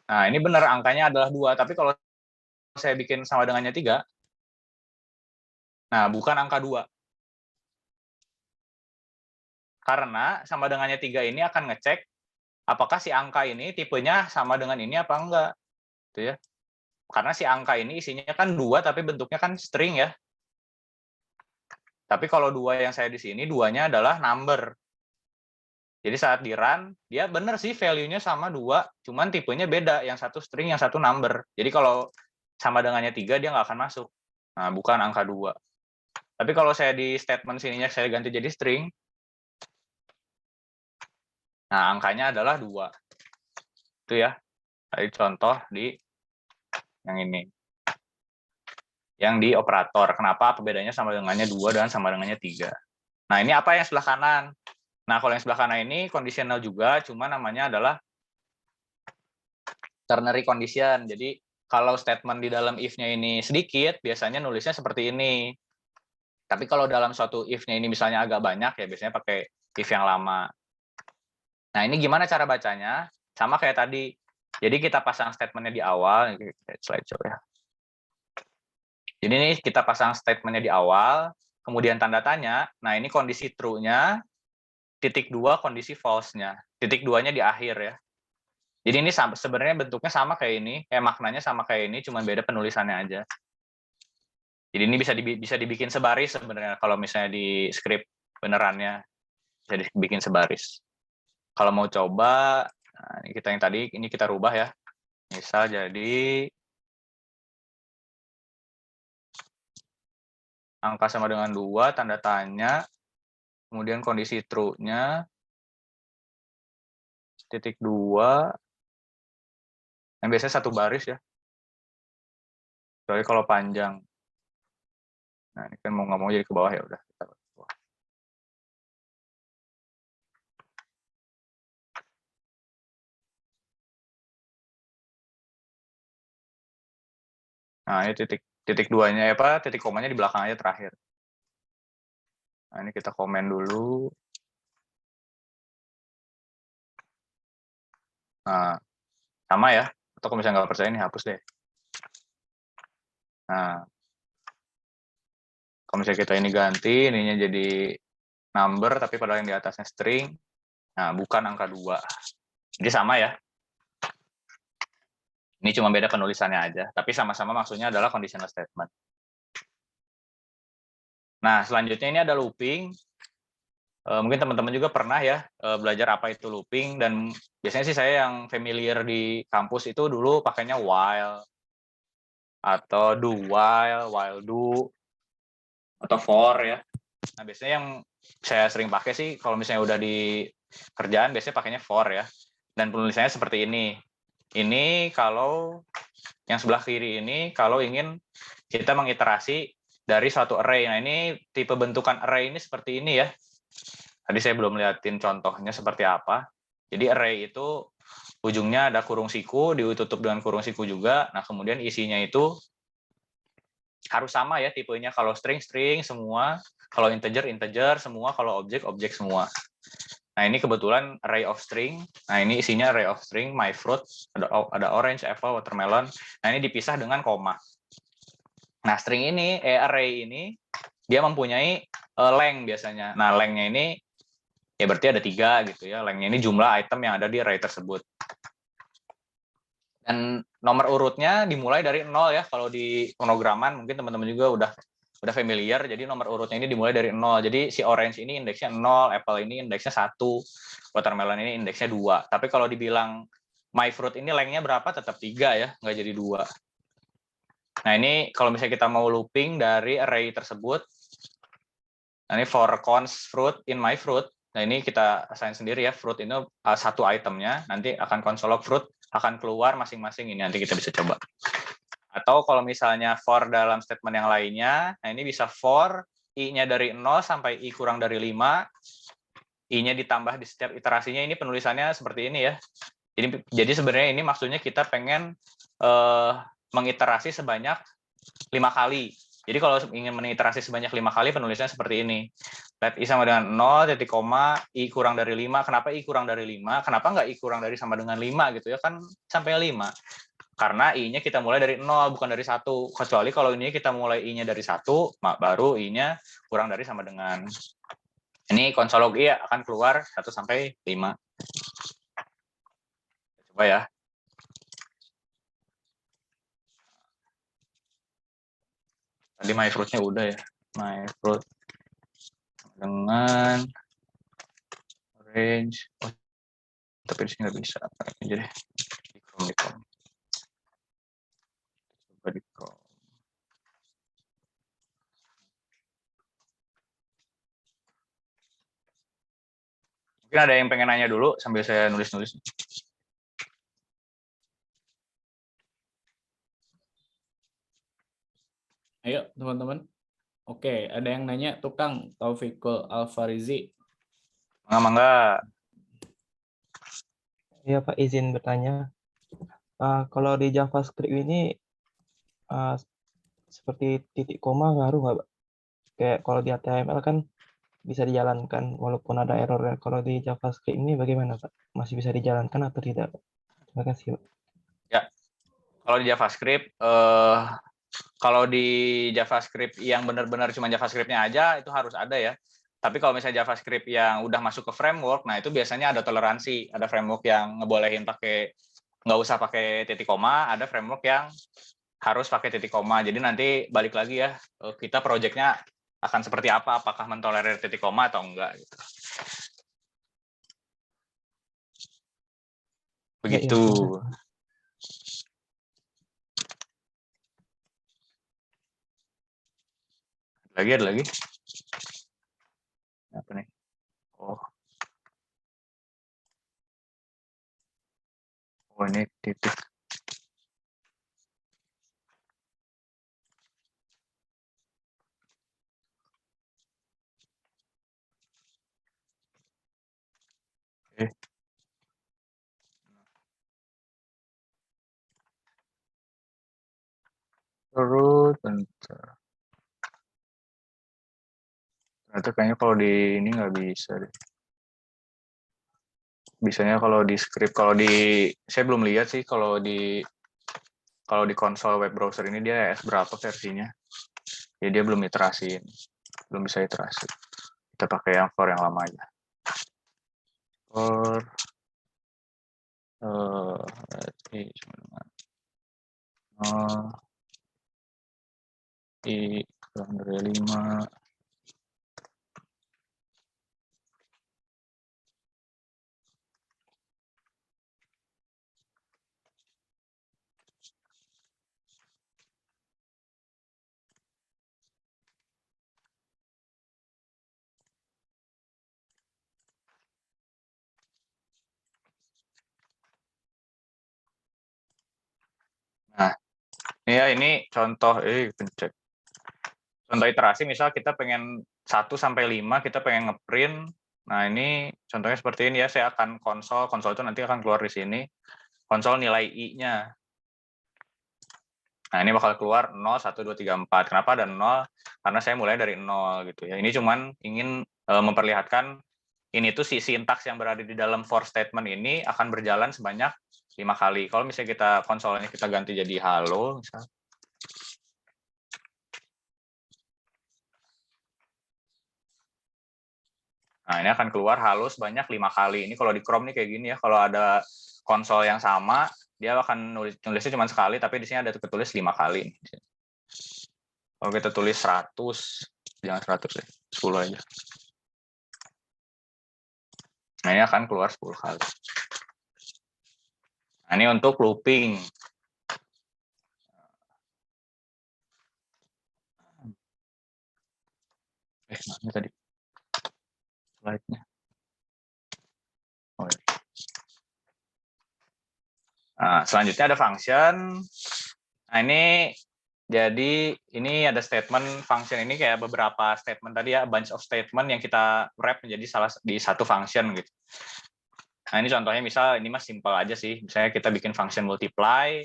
Nah, ini benar angkanya adalah 2, tapi kalau saya bikin sama dengannya 3, nah bukan angka 2. Karena sama dengannya 3 ini akan ngecek apakah si angka ini tipenya sama dengan ini apa enggak. Gitu ya. Karena si angka ini isinya kan 2 tapi bentuknya kan string ya. Tapi kalau 2 yang saya di sini, 2-nya adalah number. Jadi saat di run, dia benar sih value-nya sama 2, cuman tipenya beda. Yang satu string, yang satu number. Jadi kalau sama dengannya 3, dia nggak akan masuk. Nah, bukan angka 2. Tapi kalau saya di statement sininya saya ganti jadi string, nah angkanya adalah 2. Itu ya. Tadi contoh di yang ini. Yang di operator. Kenapa? Apa bedanya sama dengannya 2 dan sama dengannya 3. Nah, ini apa yang sebelah kanan? Nah, kalau yang sebelah kanan ini conditional juga, cuma namanya adalah ternary condition. Jadi, kalau statement di dalam if-nya ini sedikit, biasanya nulisnya seperti ini. Tapi kalau dalam suatu if-nya ini misalnya agak banyak, ya biasanya pakai if yang lama. Nah, ini gimana cara bacanya? Sama kayak tadi. Jadi, kita pasang statement-nya di awal. Slideshow ya. Jadi ini kita pasang statementnya di awal, kemudian tanda tanya. Nah ini kondisi true-nya, titik 2 kondisi false-nya. Titik 2-nya di akhir ya. Jadi ini sebenarnya bentuknya sama kayak ini, maknanya sama kayak ini, cuma beda penulisannya aja. Jadi ini bisa dibikin sebaris sebenarnya kalau misalnya di script benerannya bisa dibikin sebaris. Kalau mau coba, nah ini kita yang tadi ini kita rubah ya. Misal jadi angka sama dengan 2, tanda tanya, kemudian kondisi true-nya, titik 2, yang biasanya satu baris ya. Kecuali kalau panjang. Nah, ini kan mau nggak mau jadi ke bawah ya udah. Nah, ini titik 2-nya titik komanya di belakang aja terakhir. Nah, ini kita komen dulu. Nah, sama ya. Atau kalau misalnya nggak percaya ini hapus deh. Nah, kalau misalnya kita ini ganti, ininya jadi number, tapi padahal yang di atasnya string. Nah, bukan angka 2. Jadi sama ya. Ini cuma beda penulisannya aja. Tapi sama-sama maksudnya adalah conditional statement. Nah, selanjutnya ini ada looping. Mungkin teman-teman juga pernah ya belajar apa itu looping. Dan biasanya sih saya yang familiar di kampus itu dulu pakainya while. Atau do while do. Atau for ya. Nah, biasanya yang saya sering pakai sih kalau misalnya udah di kerjaan biasanya pakainya for ya. Dan penulisannya seperti ini. Ini kalau yang sebelah kiri ini kalau ingin kita mengiterasi dari suatu array. Nah, ini tipe bentukan array ini seperti ini ya. Tadi saya belum liatin contohnya seperti apa. Jadi array itu ujungnya ada kurung siku, ditutup dengan kurung siku juga. Nah, kemudian isinya itu harus sama ya tipenya. Kalau string semua, kalau integer semua, kalau objek semua. Nah, ini kebetulan array of string. Nah, ini isinya array of string, my fruit, ada orange, apple, watermelon. Nah, ini dipisah dengan koma. Nah, string ini, array ini, dia mempunyai length biasanya. Nah, length-nya ini, ya berarti ada 3 gitu ya. Length-nya ini jumlah item yang ada di array tersebut. Dan nomor urutnya dimulai dari 0 ya. Kalau di pemrograman, mungkin teman-teman juga udah familiar, jadi nomor urutnya ini dimulai dari 0. Jadi si orange ini indeksnya 0, apple ini indeksnya 1, watermelon ini indeksnya 2. Tapi kalau dibilang my fruit ini lengthnya berapa, tetap 3 ya, nggak jadi 2. Nah, ini kalau misalnya kita mau looping dari array tersebut, nah ini for const fruit in my fruit, nah ini kita assign sendiri ya, fruit ini satu itemnya, nanti akan console log fruit, akan keluar masing-masing, ini nanti kita bisa coba. Atau kalau misalnya for dalam statement yang lainnya, nah ini bisa for i-nya dari 0 sampai i kurang dari 5, i-nya ditambah di setiap iterasinya. Ini penulisannya seperti ini ya. Jadi sebenarnya ini maksudnya kita pengen mengiterasi sebanyak 5 kali. Jadi kalau ingin mengiterasi sebanyak 5 kali, penulisannya seperti ini. Let i sama dengan 0, titik koma, i kurang dari 5. Kenapa i kurang dari 5? Kenapa nggak i kurang dari sama dengan 5 gitu ya? Kan sampai 5. Karena i-nya kita mulai dari 0, bukan dari 1. Kecuali kalau ini kita mulai i-nya dari 1, baru i-nya kurang dari sama dengan. Ini console log i akan keluar 1 sampai 5. Coba ya. Tadi my fruit-nya udah ya. My fruit dengan range. Oh, tapi di sini nggak bisa. Jadi di Chrome. Coba di Chrome. Mungkin ada yang pengen nanya dulu sambil saya nulis-nulis. Ayo teman-teman. Oke, ada yang nanya tukang Taufikul Alfarizi. Mangga. Ya Pak, izin bertanya. Kalau di JavaScript ini seperti titik koma ngaruh nggak, Pak? Kayak kalau di HTML kan bisa dijalankan walaupun ada error. Kalau di JavaScript ini bagaimana, Pak? Masih bisa dijalankan atau tidak, Pak? Terima kasih, Pak. Ya, kalau di JavaScript Kalau di JavaScript yang benar-benar cuma JavaScript-nya aja itu harus ada ya. Tapi kalau misalnya JavaScript yang udah masuk ke framework, nah itu biasanya ada toleransi. Ada framework yang ngebolehin nggak usah pakai titik koma, ada framework yang harus pakai titik koma. Jadi nanti balik lagi ya, kita project-nya akan seperti apa, apakah mentolerir titik koma atau enggak. Gitu. Begitu. Ada lagi? Apa nih? Oh, ini titik. Oke. Terus bentar. Ternyata kayaknya kalau di ini nggak bisa deh. Bisanya kalau di script, saya belum lihat sih kalau di konsol web browser ini dia berapa versinya. Ya dia belum iterasiin, belum bisa iterasi. Kita pakai yang for yang lama aja. For i kurang dari 5. Nah, ini contoh pencet. Contoh iterasi misal kita pengen 1 sampai 5 kita pengen ngeprint. Nah, ini contohnya seperti ini ya, saya akan konsol itu nanti akan keluar di sini. Konsol nilai i-nya. Nah, ini bakal keluar 0, 1, 2, 3, 4. Kenapa ada 0? Karena saya mulai dari 0 gitu ya. Ini cuman ingin memperlihatkan ini tuh si sintaks yang berada di dalam for statement ini akan berjalan sebanyak 5 kali. Kalau misalnya kita konsolnya kita ganti jadi halo misal. Nah, ini akan keluar halo sebanyak 5 kali. Ini kalau di Chrome nih kayak gini ya. Kalau ada konsol yang sama, dia akan nulisnya cuma sekali, tapi di sini ada ketulis 5 kali. Kalau kita tulis 100, jangan 100 deh, 10 aja. Nah, ini akan keluar 10 kali. Nah, ini untuk looping. Mana tadi slide-nya? Oh, ya. Nah, selanjutnya ada function. Nah, ini jadi ini ada statement function ini kayak beberapa statement tadi ya, bunch of statement yang kita wrap menjadi di satu function gitu. Nah, ini contohnya misal ini mas simple aja sih. Misalnya kita bikin function multiply,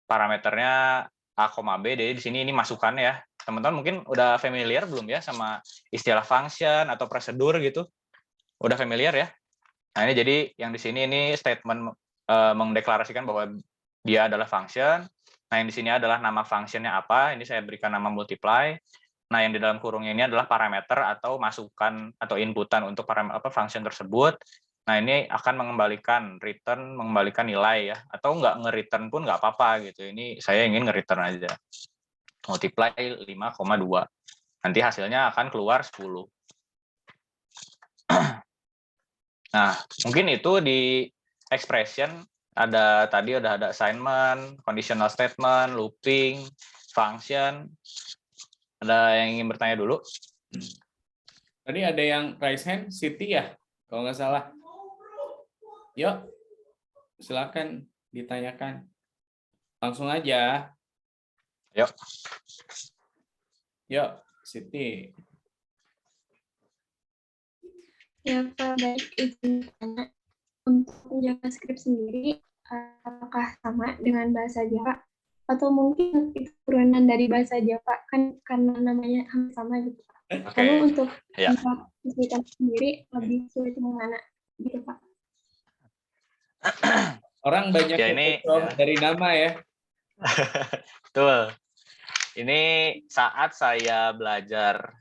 parameternya a, b. Jadi di sini ini masukannya ya. Teman-teman mungkin udah familiar belum ya sama istilah function atau prosedur gitu? Udah familiar ya? Nah, ini jadi yang di sini ini statement mendeklarasikan bahwa dia adalah function. Nah, yang di sini adalah nama functionnya apa. Ini saya berikan nama multiply. Nah, yang di dalam kurungnya ini adalah parameter atau masukan atau inputan untuk function tersebut. Nah, ini akan mengembalikan nilai ya. Atau nggak nge-return pun nggak apa-apa gitu. Ini saya ingin nge-return aja. Multiply 5,2. Nanti hasilnya akan keluar 10. Nah, mungkin itu di expression tadi udah ada assignment, conditional statement, looping, function. Ada yang ingin bertanya dulu? Tadi ada yang raise hand, Siti ya, kalau nggak salah. Yuk, silakan ditanyakan. Langsung aja. Yuk. Yuk, Siti. Ya, Pak, baik. Izin tanya. Untuk JavaScript sendiri, apakah sama dengan bahasa Java? Atau mungkin itu turunan dari bahasa Java, kan karena namanya hampir sama gitu, Pak. Oke. Lalu untuk Ya. aktivitas sendiri, lebih sulit mana gitu, Pak? Orang banyak Ya, yang ini dari nama ya. betul. Ini saat saya belajar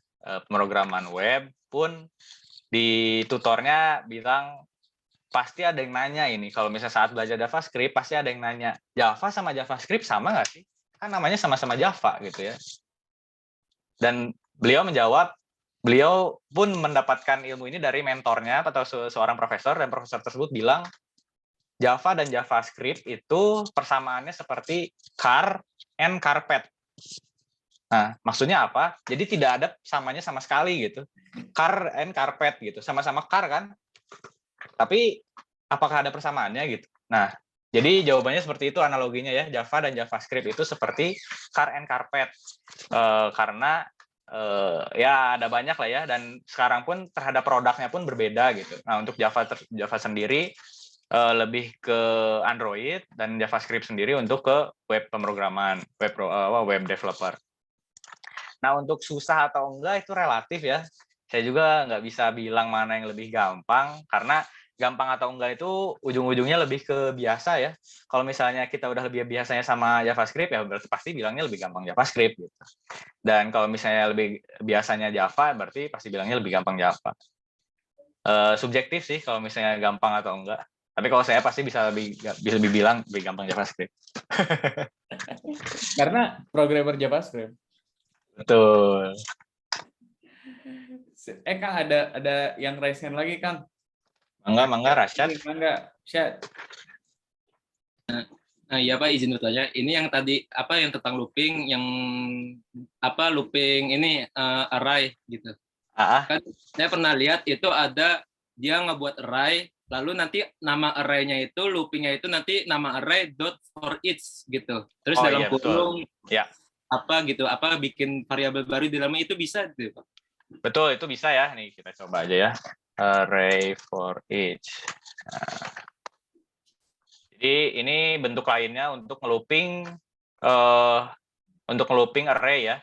pemrograman web pun di tutornya bilang pasti ada yang nanya ini. Kalau misalnya saat belajar JavaScript pasti ada yang nanya, Java sama JavaScript sama nggak sih? Kan namanya sama-sama Java gitu ya. Dan beliau menjawab, beliau pun mendapatkan ilmu ini dari mentornya atau seorang profesor, dan profesor tersebut bilang Java dan JavaScript itu persamaannya seperti car and carpet. Nah, maksudnya apa? Jadi tidak ada samanya sama sekali gitu. Car and carpet gitu, sama-sama car kan? Tapi apakah ada persamaannya gitu? Nah, jadi jawabannya seperti itu analoginya ya. Java dan JavaScript itu seperti car and carpet. Karena ya ada banyak lah ya, dan sekarang pun terhadap produknya pun berbeda gitu. Nah, untuk Java sendiri lebih ke Android, dan JavaScript sendiri untuk ke web pemrograman, web developer. Nah, untuk susah atau enggak itu relatif ya. Saya juga nggak bisa bilang mana yang lebih gampang, karena gampang atau enggak itu ujung-ujungnya lebih ke biasa ya. Kalau misalnya kita udah lebih biasanya sama JavaScript, ya berarti pasti bilangnya lebih gampang JavaScript gitu. Dan kalau misalnya lebih biasanya Java, berarti pasti bilangnya lebih gampang Java. Subjektif sih kalau misalnya gampang atau enggak. Tapi kalau saya pasti bisa lebih bilang lebih gampang JavaScript. Karena programmer JavaScript. Betul. Kang, ada yang raise hand lagi, Kang. Mangga Rasyad. Mangga, Syad. Nah, iya Pak, izin bertanya. Ini yang tadi apa yang tentang looping, yang apa looping ini array gitu. Kan saya pernah lihat itu ada dia ngebuat array, lalu nanti nama array-nya itu looping-nya itu nanti nama array dot for each gitu. Terus dalam kurung ya, apa gitu, apa bikin variabel baru di dalamnya itu bisa gitu Pak. Betul, itu bisa ya. Nih kita coba aja ya. Array for each. Nah, jadi ini bentuk lainnya untuk ngelooping array ya.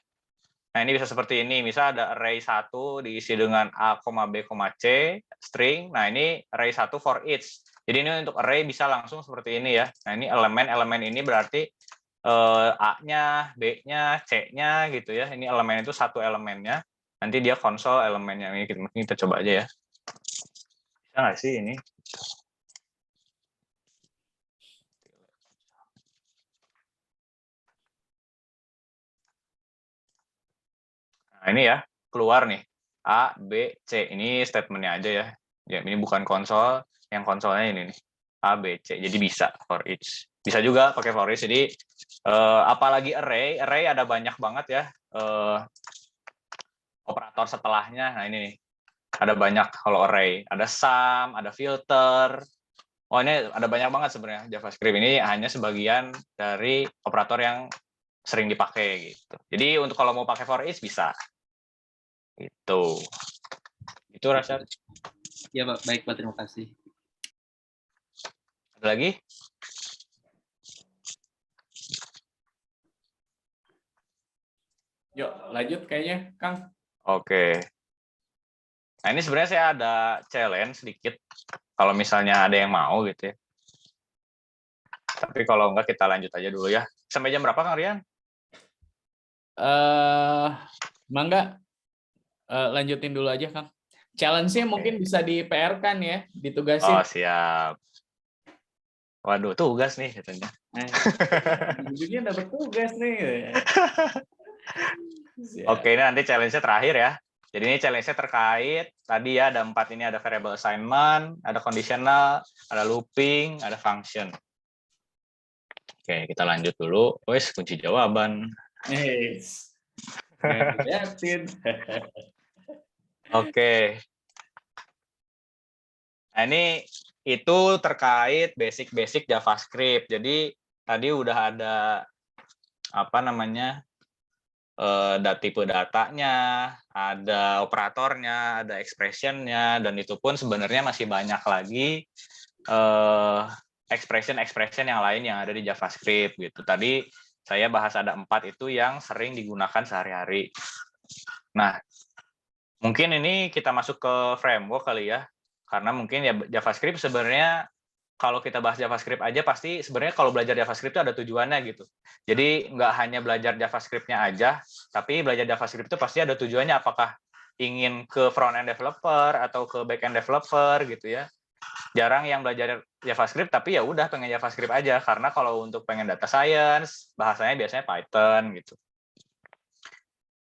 Nah, ini bisa seperti ini. Misal ada array 1 diisi dengan A, B, C, string. Nah, ini array 1 for each. Jadi ini untuk array bisa langsung seperti ini ya. Nah, ini elemen ini berarti A-nya, B-nya, C-nya gitu ya. Ini elemen itu satu elemennya. Nanti dia konsol elemennya. Ini kita coba aja ya. Bisa nggak sih ini? Nah, ini ya, keluar nih. A, B, C. Ini statementnya aja ya. Ya, ini bukan konsol. Yang konsolnya ini nih. A, B, C. Jadi bisa for each. Bisa juga pakai for each. Jadi, apalagi array ada banyak banget ya. Operator setelahnya. Nah, ini nih. Ada banyak kalau array. Ada sum, ada filter. Oh, ini ada banyak banget sebenarnya JavaScript. Ini hanya sebagian dari operator yang sering dipakai gitu. Jadi, untuk kalau mau pakai for each bisa. Itu Rasa. Ya Pak, baik Pak, terima kasih. Ada lagi? Yuk, lanjut kayaknya, Kang. Oke. Nah, ini sebenarnya saya ada challenge sedikit. Kalau misalnya ada yang mau gitu ya. Tapi kalau enggak kita lanjut aja dulu ya. Sampai jam berapa, Kang Rian? Mangga. Lanjutin dulu aja, Kang. Challenge-nya mungkin bisa di PR-kan ya, ditugasin. Oh, siap. Waduh, tugas nih katanya. Ujungnya dapat tugas nih. Oke, ini nanti challenge-nya terakhir ya. Jadi ini challenge-nya terkait, tadi ya ada 4 ini, ada variable assignment, ada conditional, ada looping, ada function. Oke, kita lanjut dulu. Wes, kunci jawaban. Yes. Oke. Nah, ini itu terkait basic JavaScript. Jadi tadi udah ada apa namanya tipe datanya, ada operatornya, ada expression-nya, dan itu pun sebenarnya masih banyak lagi expression yang lain yang ada di JavaScript gitu. Tadi saya bahas ada 4 itu yang sering digunakan sehari-hari. Nah, mungkin ini kita masuk ke framework kali ya. Karena mungkin ya JavaScript sebenarnya kalau kita bahas JavaScript aja pasti sebenarnya kalau belajar JavaScript itu ada tujuannya gitu. Jadi nggak hanya belajar JavaScript-nya aja, tapi belajar JavaScript itu pasti ada tujuannya, apakah ingin ke front-end developer atau ke back-end developer gitu ya. Jarang yang belajar JavaScript tapi ya udah pengen JavaScript aja, karena kalau untuk pengen data science bahasanya biasanya Python gitu.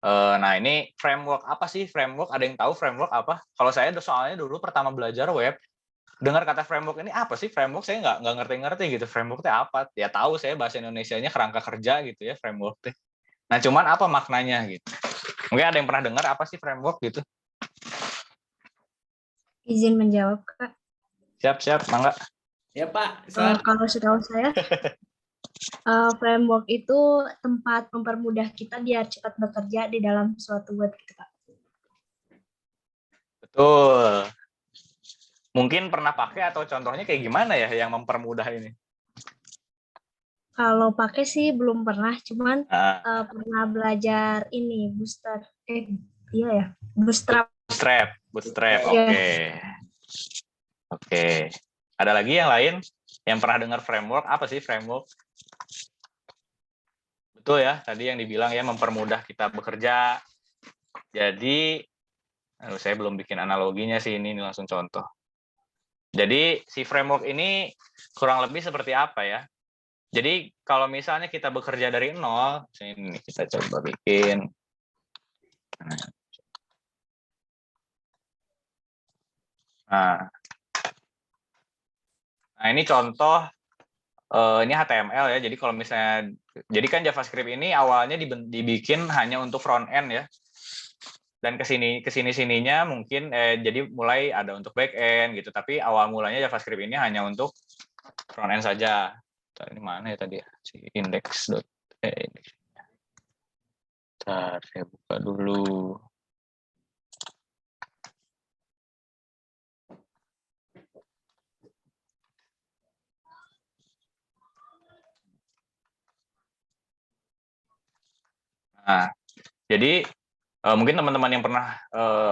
Nah ini framework apa sih framework? Ada yang tahu framework apa? Kalau saya soalnya dulu pertama belajar web, dengar kata framework ini apa sih framework, saya nggak ngerti-ngerti gitu framework itu apa. Ya tahu saya bahasa Indonesianya kerangka kerja gitu ya framework itu. Nah cuman apa maknanya gitu? Mungkin ada yang pernah dengar apa sih framework gitu? Izin menjawab, Kak. Siap, mangga. Ya Pak, Kalau setahu saya, framework itu tempat mempermudah kita biar cepat bekerja di dalam suatu web gitu, Kak. Betul. Mungkin pernah pakai atau contohnya kayak gimana ya yang mempermudah ini? Kalau pakai sih belum pernah, cuman Nah, pernah belajar ini iya ya, Bootstrap. Bootstrap. Iya. Oke. Ada lagi yang lain yang pernah dengar framework? Apa sih framework? Betul ya, tadi yang dibilang ya mempermudah kita bekerja. Jadi, saya belum bikin analoginya sih, ini langsung contoh. Jadi si framework ini kurang lebih seperti apa ya? Jadi kalau misalnya kita bekerja dari nol, ini kita coba bikin. Nah ini contoh, ini HTML ya. Jadi kalau misalnya, jadi kan JavaScript ini awalnya dibikin hanya untuk front end ya. Dan kesini-sininya mungkin jadi mulai ada untuk back end gitu. Tapi awal mulanya JavaScript ini hanya untuk front end saja. Ini mana ya tadi ya? Si index. Bentar, saya buka dulu. Nah, jadi mungkin teman-teman yang pernah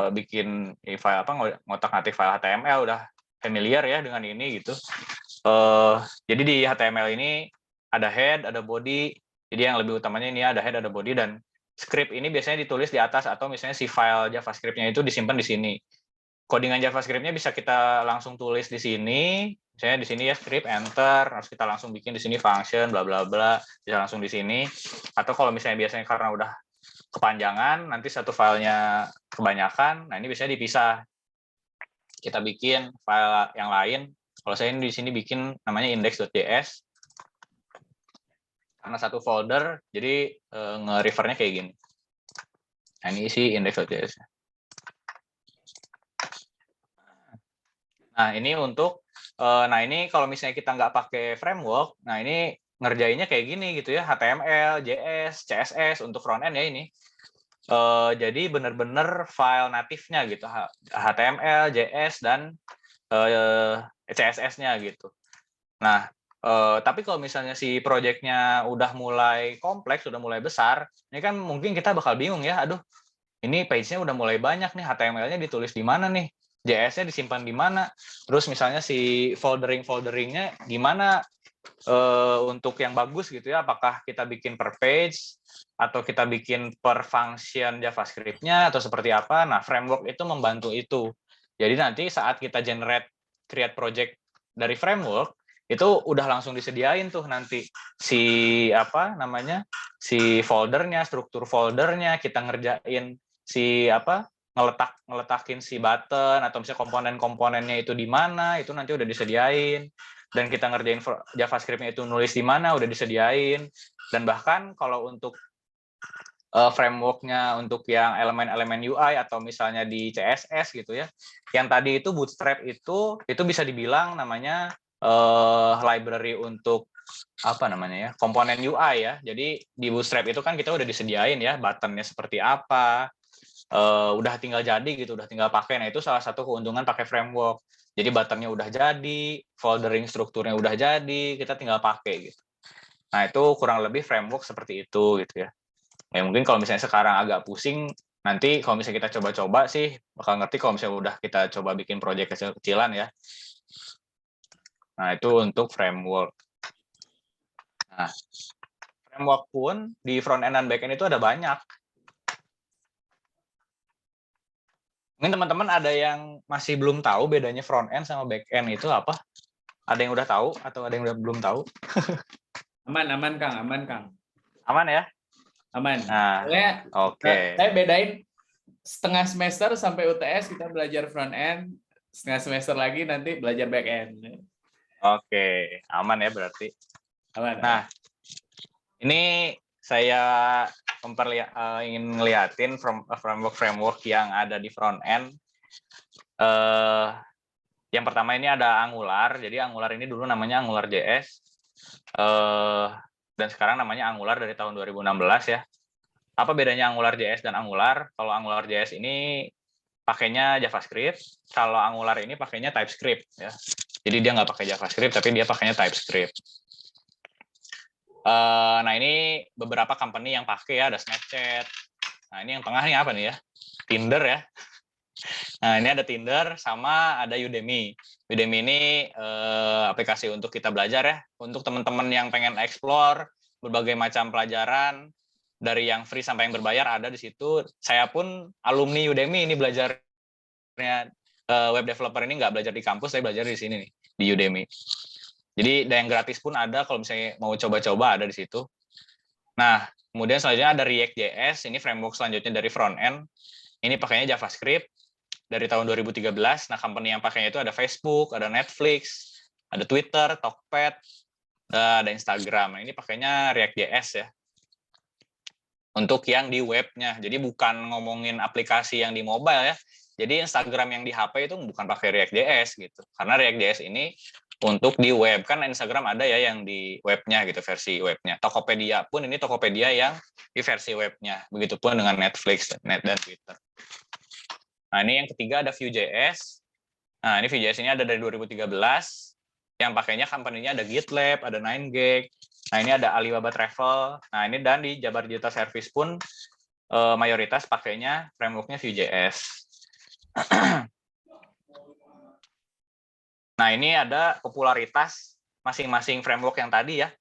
bikin file ngotak-ngatik file HTML udah familiar ya dengan ini gitu. Jadi di HTML ini ada head, ada body. Jadi yang lebih utamanya ini ada head, ada body, dan script ini biasanya ditulis di atas atau misalnya si file JavaScript-nya itu disimpan di sini. Codingan JavaScript-nya bisa kita langsung tulis di sini. Misalnya di sini ya script enter, harus kita langsung bikin di sini function bla bla bla, bisa langsung di sini. Atau kalau misalnya biasanya karena udah kepanjangan, nanti satu filenya kebanyakan, nah ini biasanya dipisah. Kita bikin file yang lain. Kalau saya ini di sini bikin namanya index.js. Karena satu folder, jadi nge-refernya kayak gini. Nah ini isi index.js. Nah ini untuk, nah ini kalau misalnya kita nggak pakai framework, nah ini ngerjainnya kayak gini gitu ya, HTML, JS, CSS untuk front end ya ini. Jadi benar-benar file natifnya gitu, HTML, JS, dan CSS-nya gitu. Nah, tapi kalau misalnya si project-nya udah mulai kompleks, udah mulai besar, ini kan mungkin kita bakal bingung ya, aduh, ini page-nya udah mulai banyak nih, HTML-nya ditulis di mana nih, JS-nya disimpan di mana, terus misalnya si foldering-folderingnya gimana untuk yang bagus gitu ya, apakah kita bikin per page, atau kita bikin per function JavaScript-nya, atau seperti apa. Nah, framework itu membantu itu. Jadi nanti saat kita create project dari framework, itu udah langsung disediain tuh nanti si si foldernya, struktur foldernya, kita ngerjain si ngeletakin si button atau misalnya komponen-komponennya itu di mana, itu nanti udah disediain. Dan kita ngerjain JavaScript-nya itu nulis di mana, udah disediain. Dan bahkan kalau untuk framework-nya untuk yang elemen-elemen UI atau misalnya di CSS gitu ya, yang tadi itu Bootstrap itu bisa dibilang namanya library untuk komponen UI ya. Jadi di Bootstrap itu kan kita udah disediain ya buttonnya seperti apa, udah tinggal jadi gitu, udah tinggal pakai. Nah itu salah satu keuntungan pakai framework. Jadi buttonnya udah jadi, foldering strukturnya udah jadi, kita tinggal pakai gitu. Nah itu kurang lebih framework seperti itu gitu ya. Ya mungkin kalau misalnya sekarang agak pusing, nanti kalau misalnya kita coba-coba sih bakal ngerti kalau misalnya udah kita coba bikin project kecil-kecilan ya. Nah, itu untuk framework. Nah, framework pun di front end dan back end itu ada banyak. Mungkin teman-teman ada yang masih belum tahu bedanya front end sama back end itu apa? Ada yang udah tahu atau ada yang udah belum tahu? Aman Kang, aman Kang. Aman ya? Aman. Nah, Soalnya oke. saya bedain setengah semester sampai UTS kita belajar front end, setengah semester lagi nanti belajar back end. Oke, aman ya berarti. Aman. Nah, ini saya ingin ngeliatin framework yang ada di front end. Yang pertama ini ada Angular. Jadi Angular ini dulu namanya Angular JS. Dan sekarang namanya Angular dari tahun 2016 ya. Apa bedanya Angular JS dan Angular? Kalau Angular JS ini pakainya JavaScript, kalau Angular ini pakainya TypeScript ya. Jadi dia nggak pakai JavaScript, tapi dia pakainya TypeScript. Nah ini beberapa company yang pakai ya, ada Snapchat. Nah ini yang tengah nih apa nih ya? Tinder ya. Nah ini ada Tinder sama ada Udemy. Udemy ini aplikasi untuk kita belajar ya. Untuk teman-teman yang pengen explore berbagai macam pelajaran dari yang free sampai yang berbayar ada di situ. Saya pun alumni Udemy ini belajarnya web developer ini nggak belajar di kampus, saya belajar di sini nih di Udemy. Jadi yang gratis pun ada kalau misalnya mau coba-coba ada di situ. Nah, kemudian selanjutnya ada React.js, ini framework selanjutnya dari front end. Ini pakainya JavaScript dari tahun 2013. Nah, company yang pakainya itu ada Facebook, ada Netflix, ada Twitter, Tokped, ada Instagram. Nah, ini pakainya React.js ya. Untuk yang di webnya. Jadi bukan ngomongin aplikasi yang di mobile ya. Jadi Instagram yang di HP itu bukan pakai React.js gitu. Karena React.js ini untuk di web. Kan Instagram ada ya yang di webnya gitu, versi webnya. Tokopedia pun ini Tokopedia yang di versi webnya. Begitupun dengan Netflix dan Twitter. Nah, ini yang ketiga ada Vue.js. Nah, ini Vue.js ini ada dari 2013. Yang pakainya company-nya ada GitLab, ada 9gag. Nah, ini ada Alibaba Travel. Nah, ini dan di Jabar Digital Service pun mayoritas pakainya framework-nya Vue.js. Nah, ini ada popularitas masing-masing framework yang tadi ya,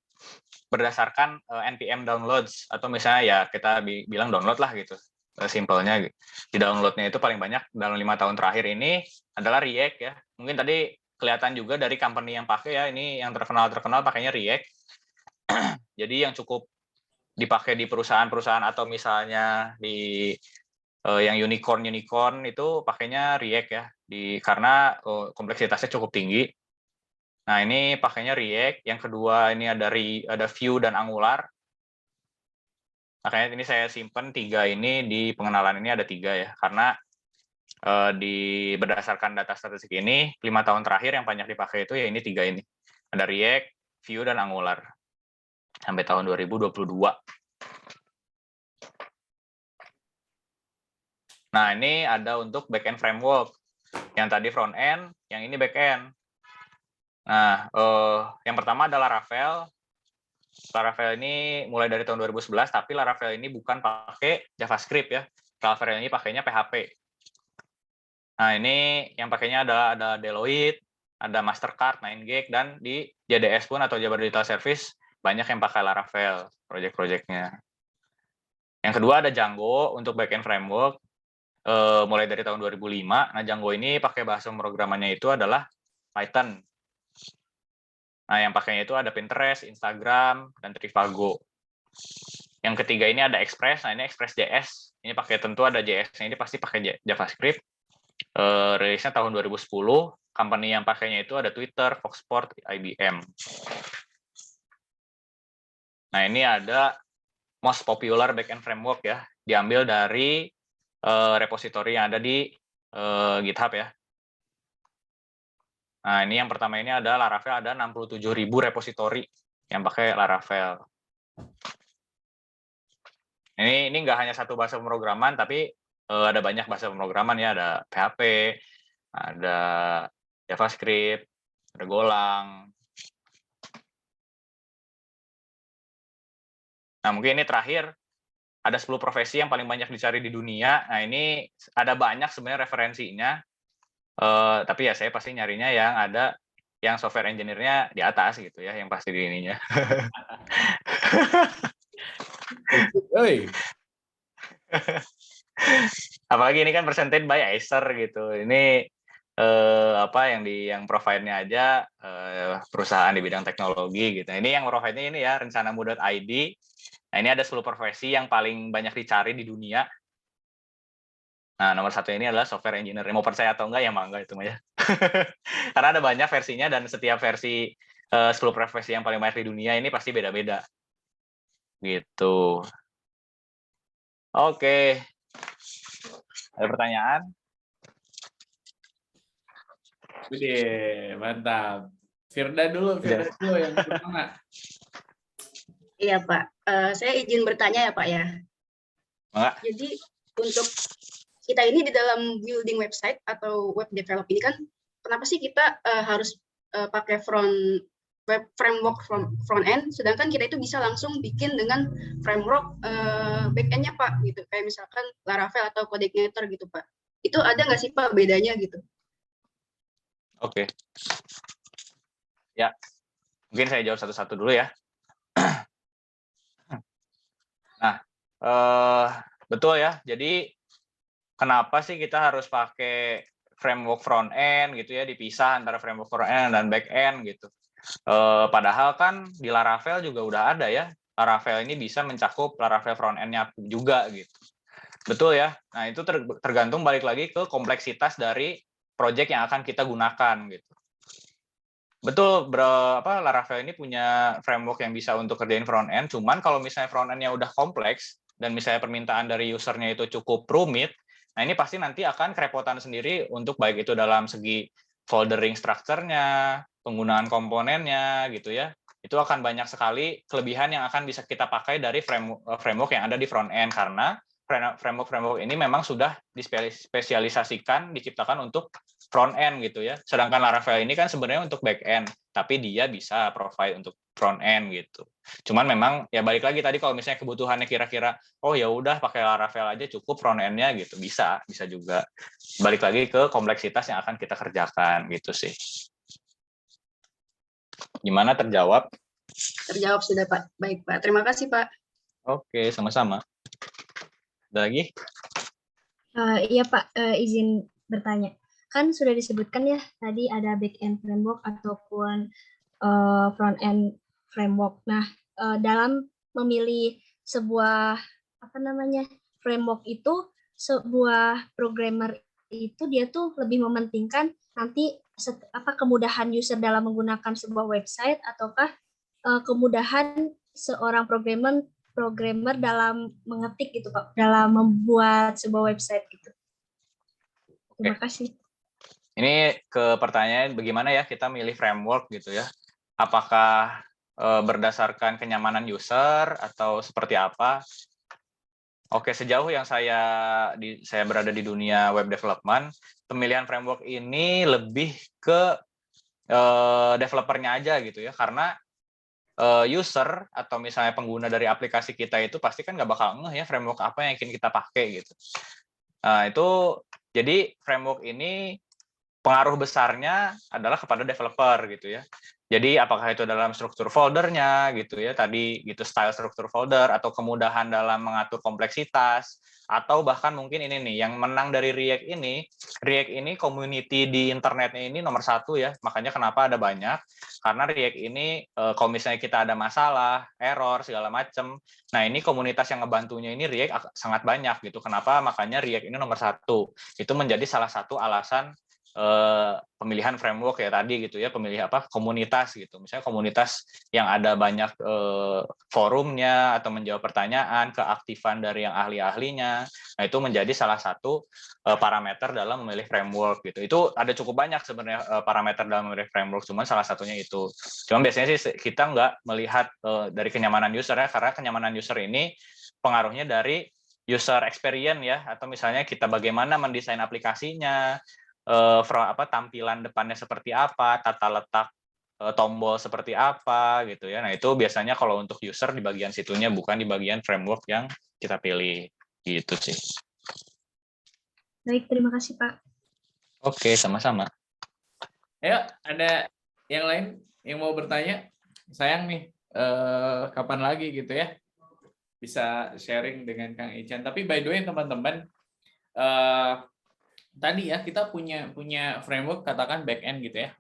berdasarkan NPM downloads, atau misalnya ya kita bilang download lah gitu, simpelnya. Di downloadnya itu paling banyak dalam 5 tahun terakhir ini adalah React ya. Mungkin tadi kelihatan juga dari company yang pakai ya, ini yang terkenal pakainya React. Jadi yang cukup dipakai di perusahaan-perusahaan atau misalnya di yang unicorn itu pakainya React ya, karena kompleksitasnya cukup tinggi. Nah ini pakainya React. Yang kedua ini ada Vue dan Angular. Makanya ini saya simpen 3 ini di pengenalan ini ada 3 ya, karena berdasarkan data statistik ini 5 tahun terakhir yang banyak dipakai itu ya ini 3 ini. Ada React, Vue dan Angular sampai tahun 2022. Nah, ini ada untuk back-end framework. Yang tadi front-end, yang ini back-end. Nah, yang pertama adalah Laravel. Laravel ini mulai dari tahun 2011, tapi Laravel ini bukan pakai JavaScript ya. Laravel ini pakainya PHP. Nah, ini yang pakainya ada Deloitte, ada Mastercard, 9gag, dan di JDS pun atau Jabar Digital Service banyak yang pakai Laravel project-projectnya. Yang kedua ada Django untuk back-end framework. Mulai dari tahun 2005. Nah, Django ini pakai bahasa pemrogramannya itu adalah Python. Nah, yang pakainya itu ada Pinterest, Instagram, dan Trivago. Yang ketiga ini ada Express. Nah, ini Express.js. Ini pakai tentu ada JS-nya, ini pasti pakai JavaScript. Rilisnya tahun 2010. Company yang pakainya itu ada Twitter, Foxport, IBM. Nah, ini ada most popular backend framework ya. Diambil dari repository yang ada di GitHub ya. Nah, ini yang pertama ini ada Laravel, ada 67.000 repository yang pakai Laravel. Ini nggak hanya satu bahasa pemrograman, tapi ada banyak bahasa pemrograman ya, ada PHP, ada JavaScript, ada Golang. Nah, mungkin ini terakhir, ada 10 profesi yang paling banyak dicari di dunia. Nah, ini ada banyak sebenarnya referensinya. Tapi ya saya pasti nyarinya yang ada yang software engineer-nya di atas gitu ya, yang pasti di ininya. Oi. Apalagi ini kan presented by Acer gitu. Ini apa yang provide-nya aja perusahaan di bidang teknologi gitu. Ini yang provide-nya ini ya rencanamu.id. Nah, ini ada 10 profesi yang paling banyak dicari di dunia. Nah, nomor 1 ini adalah software engineer. Mau percaya atau enggak ya mangga itu mah ya. Karena ada banyak versinya dan setiap versi 10 profesi yang paling banyak di dunia ini pasti beda-beda. Gitu. Oke. Ada pertanyaan? Wih, mantap. Firda dulu yang pertama. Iya Pak, saya izin bertanya ya Pak ya. Enggak. Jadi untuk kita ini di dalam building website atau web develop ini kan, kenapa sih kita harus pakai web framework front end, sedangkan kita itu bisa langsung bikin dengan framework back end-nya Pak, gitu. Kayak misalkan Laravel atau CodeIgniter gitu Pak. Itu ada nggak sih Pak bedanya gitu? Oke. Ya, mungkin saya jawab satu-satu dulu ya. Nah, betul ya. Jadi kenapa sih kita harus pakai framework front end gitu ya, dipisah antara framework front end dan back end gitu. Padahal kan di Laravel juga udah ada ya. Laravel ini bisa mencakup Laravel front end-nya juga gitu. Betul ya. Nah, itu tergantung balik lagi ke kompleksitas dari project yang akan kita gunakan gitu. Betul, Laravel ini punya framework yang bisa untuk kerjain front end, cuman kalau misalnya front end-nya udah kompleks dan misalnya permintaan dari usernya itu cukup rumit, nah ini pasti nanti akan kerepotan sendiri untuk baik itu dalam segi foldering structure-nya, penggunaan komponennya gitu ya. Itu akan banyak sekali kelebihan yang akan bisa kita pakai dari framework yang ada di front end karena framework ini memang sudah dispesialisasikan, diciptakan untuk front end gitu ya. Sedangkan Laravel ini kan sebenarnya untuk back end, tapi dia bisa provide untuk front end gitu. Cuman memang ya balik lagi tadi kalau misalnya kebutuhannya kira-kira oh ya udah pakai Laravel aja cukup front end-nya gitu, bisa juga. Balik lagi ke kompleksitas yang akan kita kerjakan gitu sih. Gimana, terjawab? Terjawab sudah Pak. Baik Pak, terima kasih Pak. Oke, sama-sama. Ada lagi? Iya Pak, izin bertanya. Kan sudah disebutkan ya tadi ada back-end framework ataupun front-end framework. Nah, dalam memilih sebuah framework itu, sebuah programmer itu dia tuh lebih mementingkan nanti kemudahan user dalam menggunakan sebuah website ataukah kemudahan seorang programmer dalam mengetik gitu Pak, dalam membuat sebuah website gitu. Terima kasih. Ini ke pertanyaan bagaimana ya kita milih framework gitu ya. Apakah berdasarkan kenyamanan user atau seperti apa? Oke, sejauh yang saya berada di dunia web development, pemilihan framework ini lebih ke developernya aja gitu ya, karena user atau misalnya pengguna dari aplikasi kita itu pasti kan nggak bakal ngeh ya framework apa yang ingin kita pakai gitu. Nah, itu jadi framework ini pengaruh besarnya adalah kepada developer gitu ya. Jadi apakah itu dalam struktur foldernya gitu ya, tadi gitu style struktur folder atau kemudahan dalam mengatur kompleksitas atau bahkan mungkin ini nih yang menang dari React ini community di internetnya ini nomor 1 ya. Makanya kenapa ada banyak, karena React ini kalau misalnya kita ada masalah, error segala macam, nah ini komunitas yang ngebantunya ini React sangat banyak gitu. Kenapa? Makanya React ini nomor 1. Itu menjadi salah satu alasan pemilihan framework ya tadi gitu ya, pemilih komunitas gitu, misalnya komunitas yang ada banyak forumnya atau menjawab pertanyaan, keaktifan dari yang ahli-ahlinya, nah itu menjadi salah satu parameter dalam memilih framework gitu. Itu ada cukup banyak sebenarnya parameter dalam memilih framework, cuman salah satunya itu. Cuman biasanya sih kita nggak melihat dari kenyamanan user ya, karena kenyamanan user ini pengaruhnya dari user experience ya, atau misalnya kita bagaimana mendesain aplikasinya, tampilan depannya seperti apa, tata letak tombol seperti apa gitu ya. Nah, itu biasanya kalau untuk user di bagian situnya, bukan di bagian framework yang kita pilih gitu sih. Baik, terima kasih Pak. Oke, sama-sama. Ayo, ada yang lain yang mau bertanya? Sayang nih, kapan lagi gitu ya bisa sharing dengan Kang Ican. Tapi by the way teman-teman, tadi ya kita punya framework katakan back end gitu ya,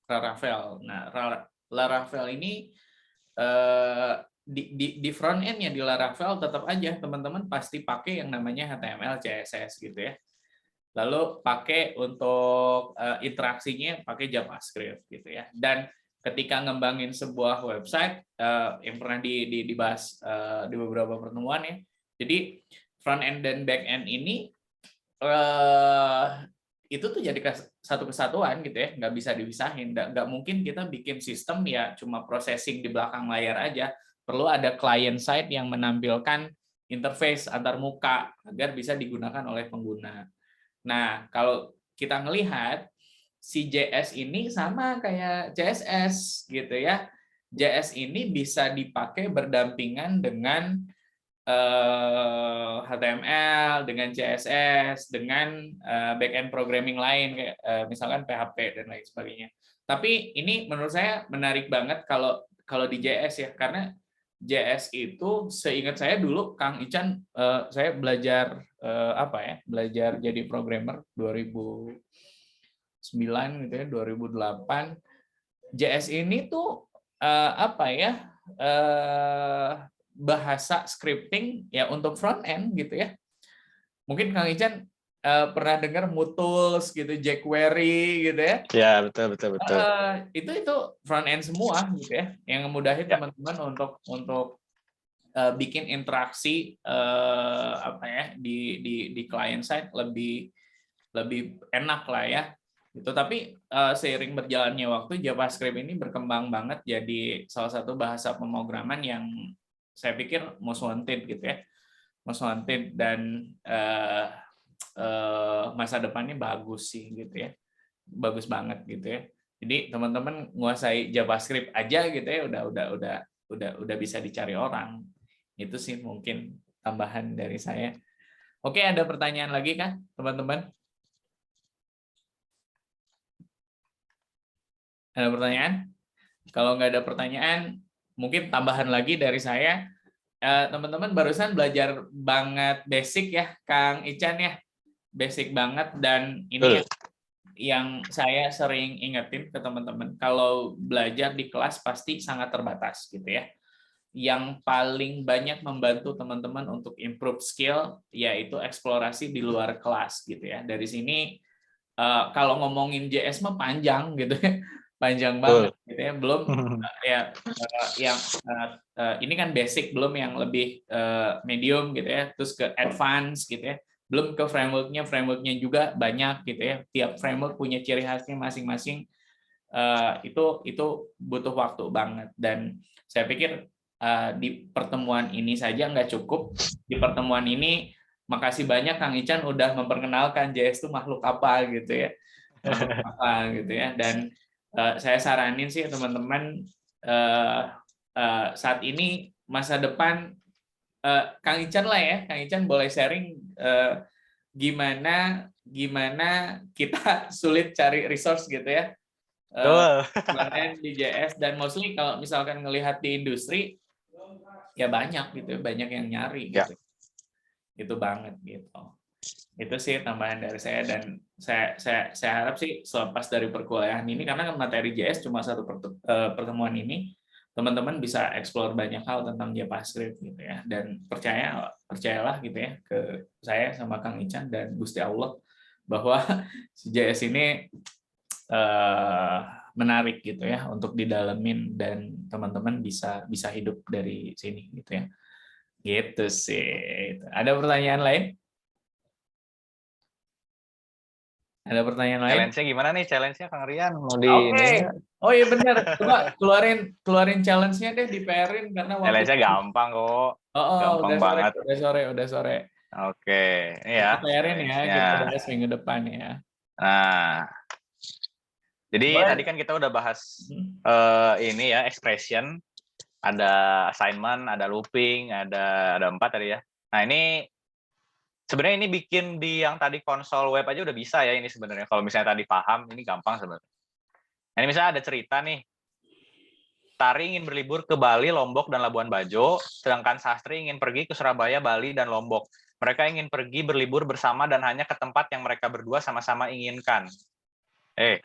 Laravel. Nah, Laravel ini di front end-nya di Laravel tetap aja teman-teman pasti pakai yang namanya HTML, CSS gitu ya. Lalu pakai untuk interaksinya pakai JavaScript gitu ya. Dan ketika ngembangin sebuah website yang pernah dibahas di beberapa pertemuan ya. Jadi front end dan back end ini itu tuh jadi satu kesatuan gitu ya, nggak bisa dipisahin. Nggak mungkin kita bikin sistem ya cuma processing di belakang layar aja. Perlu ada client side yang menampilkan interface antar muka agar bisa digunakan oleh pengguna. Nah, kalau kita ngelihat si JS ini sama kayak CSS gitu ya. JS ini bisa dipakai berdampingan dengan HTML, dengan CSS, dengan backend programming lain kayak misalkan PHP dan lain sebagainya. Tapi ini menurut saya menarik banget kalau di JS ya, karena JS itu seingat saya dulu Kang Ican, saya belajar belajar jadi programmer 2009 gitu ya, 2008. JS ini tuh bahasa scripting ya untuk front end gitu ya. Mungkin Kang Ican pernah dengar Mutools gitu, jQuery gitu ya. Ya, betul. Itu front end semua gitu ya, yang ngemudahin teman-teman untuk bikin interaksi di client side lebih enak lah ya. Gitu. Tapi seiring berjalannya waktu JavaScript ini berkembang banget jadi salah satu bahasa pemrograman yang saya pikir most wanted gitu ya, most wanted, dan masa depannya bagus sih gitu ya, bagus banget gitu ya. Jadi teman-teman nguasai JavaScript aja gitu ya udah bisa dicari orang. Itu sih mungkin tambahan dari saya. Oke, ada pertanyaan lagi kah teman-teman? Ada pertanyaan? Kalau nggak ada pertanyaan, mungkin tambahan lagi dari saya. Teman-teman barusan belajar banget basic ya, Kang Ican ya. Basic banget, dan ini yang saya sering ingetin ke teman-teman. Kalau belajar di kelas pasti sangat terbatas gitu ya. Yang paling banyak membantu teman-teman untuk improve skill yaitu eksplorasi di luar kelas gitu ya. Dari sini kalau ngomongin JS mah panjang gitu ya. Panjang banget gitu ya. Belum ini kan basic, belum yang lebih medium gitu ya, terus ke advance gitu ya. Belum ke frameworknya juga banyak gitu ya. Tiap framework punya ciri khasnya masing-masing. Itu butuh waktu banget, dan saya pikir di pertemuan ini saja nggak cukup. Di pertemuan ini makasih banyak Kang Ican udah memperkenalkan JS itu makhluk apa gitu ya, makhluk apa gitu ya. Dan saya saranin sih teman-teman saat ini masa depan Kang Ican lah ya, Kang Ican boleh sharing gimana kita sulit cari resource gitu ya. Kemarin di JS, dan mostly kalau misalkan ngelihat di industri ya banyak gitu, banyak yang nyari gitu. Itu banget gitu. Itu sih tambahan dari saya, dan saya harap sih selepas dari perkuliahan ini, karena materi JS cuma satu pertemuan ini, teman-teman bisa explore banyak hal tentang JavaScript gitu ya, dan percayalah gitu ya ke saya sama Kang Ican dan Gusti Allah bahwa JS ini menarik gitu ya untuk didalemin, dan teman-teman bisa hidup dari sini gitu ya. Gitu sih. Ada pertanyaan lain? Ada pertanyaan lain? Challenge-nya gimana nih? Challenge-nya Kang Rian mau di Oke. Oh iya benar. Coba keluarin challenge-nya deh, di-PR-in karena waktu. Challenge-nya gampang kok. Gampang banget. Udah sore. Oke, ini ya. PR-in ya, kita bahas minggu depan ya. Nah, jadi tadi kan kita udah bahas ini ya, expression, ada assignment, ada looping, ada 4 tadi ya. Nah, ini sebenarnya ini bikin di yang tadi konsol web aja udah bisa ya ini sebenarnya. Kalau misalnya tadi paham, ini gampang sebenarnya. Nah, ini misalnya ada cerita nih, Tari ingin berlibur ke Bali, Lombok, dan Labuan Bajo, sedangkan Sastri ingin pergi ke Surabaya, Bali, dan Lombok. Mereka ingin pergi berlibur bersama dan hanya ke tempat yang mereka berdua sama-sama inginkan. Hey,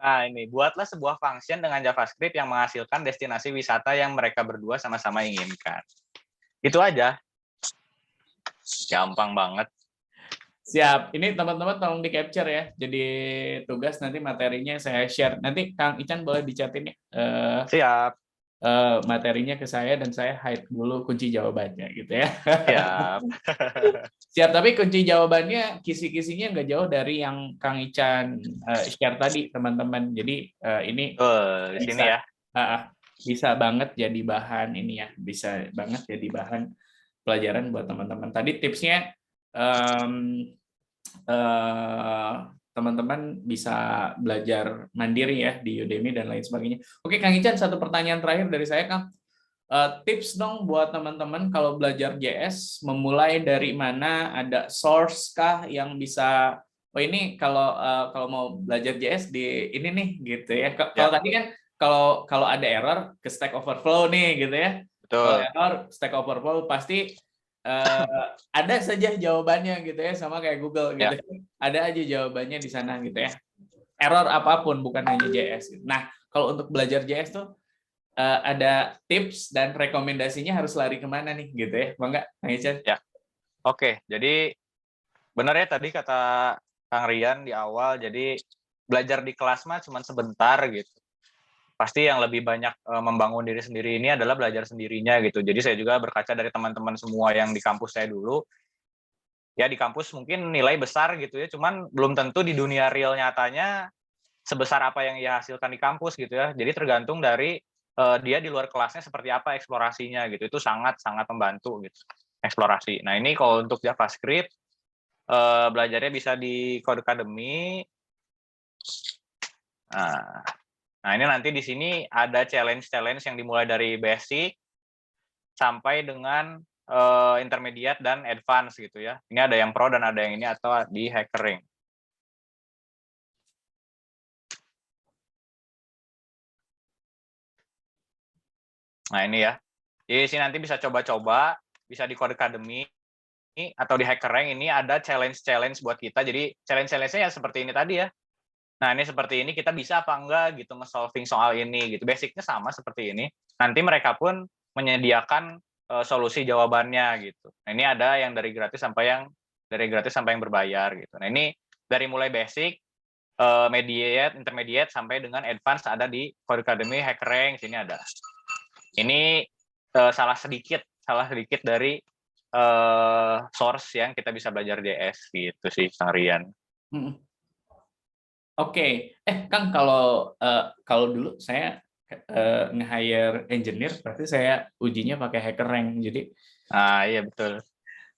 Nah, ini buatlah sebuah function dengan JavaScript yang menghasilkan destinasi wisata yang mereka berdua sama-sama inginkan. Itu aja. Gampang banget. Siap. Ini teman-teman tolong di capture ya. Jadi tugas nanti materinya saya share. Nanti Kang Ican boleh dicatin ya. Siap. Materinya ke saya dan saya hide dulu kunci jawabannya gitu ya. Siap. Siap, tapi kunci jawabannya kisi-kisinya nggak jauh dari yang Kang Ican share tadi teman-teman. Jadi ini Di sini ya. Bisa banget jadi bahan ini ya. Bisa banget jadi bahan pelajaran buat teman-teman. Tadi tipsnya teman-teman bisa belajar mandiri ya di Udemy dan lain sebagainya. Oke, Kang Ican, satu pertanyaan terakhir dari saya, Kang. Tips dong buat teman-teman kalau belajar JS, memulai dari mana? Ada source kah yang bisa? Oh ini kalau mau belajar JS di ini nih gitu ya. Kalau tadi kan kalau ada error ke Stack Overflow nih gitu ya. Betul. Kalau error Stack Overflow pasti ada saja jawabannya gitu ya, sama kayak Google gitu. Ada aja jawabannya di sana gitu ya. Error apapun, bukan hanya JS. Nah, kalau untuk belajar JS tuh ada tips dan rekomendasinya harus lari kemana nih gitu ya, Bang Kang Ican? Ya. Oke, jadi benar ya tadi kata Kang Rian di awal, jadi belajar di kelas mah cuma sebentar gitu. Pasti yang lebih banyak membangun diri sendiri ini adalah belajar sendirinya gitu. Jadi saya juga berkaca dari teman-teman semua yang di kampus saya dulu. Ya di kampus mungkin nilai besar gitu ya, cuman belum tentu di dunia real nyatanya sebesar apa yang ia hasilkan di kampus gitu ya. Jadi tergantung dari dia di luar kelasnya seperti apa eksplorasinya gitu. Itu sangat-sangat membantu gitu eksplorasi. Nah ini kalau untuk JavaScript belajarnya bisa di Codecademy. Nah, ini nanti di sini ada challenge-challenge yang dimulai dari basic sampai dengan intermediate dan advance gitu ya. Ini ada yang pro dan ada yang ini atau di hackering. Nah, ini ya. Jadi sini nanti bisa coba-coba, bisa di Codecademy atau di HackerRank. Ini ada challenge-challenge buat kita. Jadi challenge-challenge-nya ya seperti ini tadi ya. Nah, ini seperti ini, kita bisa apa enggak gitu nge-solving soal ini gitu. Basicnya sama seperti ini. Nanti mereka pun menyediakan solusi jawabannya gitu. Nah, ini ada yang dari gratis sampai yang berbayar gitu. Nah, ini dari mulai basic, intermediate sampai dengan advance ada di Codecademy, HackerRank, sini ada. Ini salah sedikit dari source yang kita bisa belajar JS gitu sih, Kang Rian. Oke, Kang, kalau dulu saya nge-hire engineer, berarti saya ujinya pakai HackerRank. Jadi iya betul.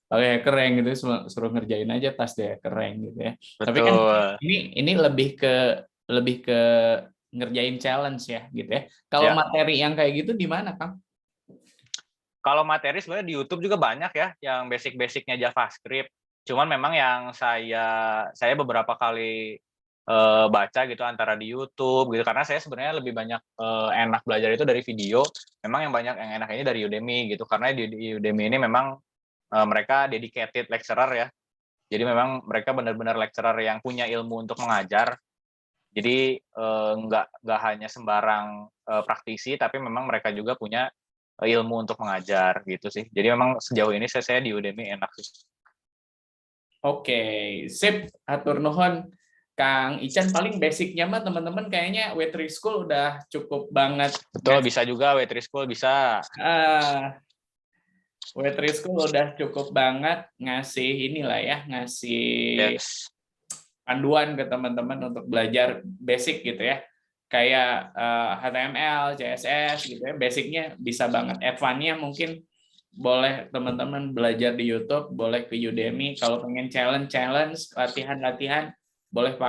Pakai HackerRank gitu, suruh ngerjain aja tas di HackerRank gitu ya. Betul. Tapi kan ini lebih ke ngerjain challenge ya gitu ya. Kalau materi yang kayak gitu di mana, Kang? Kalau materi sebenarnya di YouTube juga banyak ya, yang basic-basicnya JavaScript. Cuman memang yang saya beberapa kali baca gitu antara di YouTube gitu, karena saya sebenarnya lebih banyak enak belajar itu dari video. Memang yang banyak yang enak ini dari Udemy gitu, karena di Udemy ini memang mereka dedicated lecturer ya. Jadi memang mereka benar-benar lecturer yang punya ilmu untuk mengajar. Jadi nggak hanya sembarang praktisi, tapi memang mereka juga punya ilmu untuk mengajar gitu sih. Jadi memang sejauh ini saya di Udemy enak sih. Oke, sip, atur nuhun. Kang Ican, paling basicnya mah teman-teman kayaknya Web3 School udah cukup banget. Betul, bisa juga Web3 School bisa. Web3 School udah cukup banget ngasih inilah ya, ngasih panduan ke teman-teman untuk belajar basic gitu ya. Kayak HTML, CSS gitu ya, basicnya bisa banget. Advance-nya mungkin boleh teman-teman belajar di YouTube, boleh ke Udemy. Kalau pengen challenge, latihan-latihan, boleh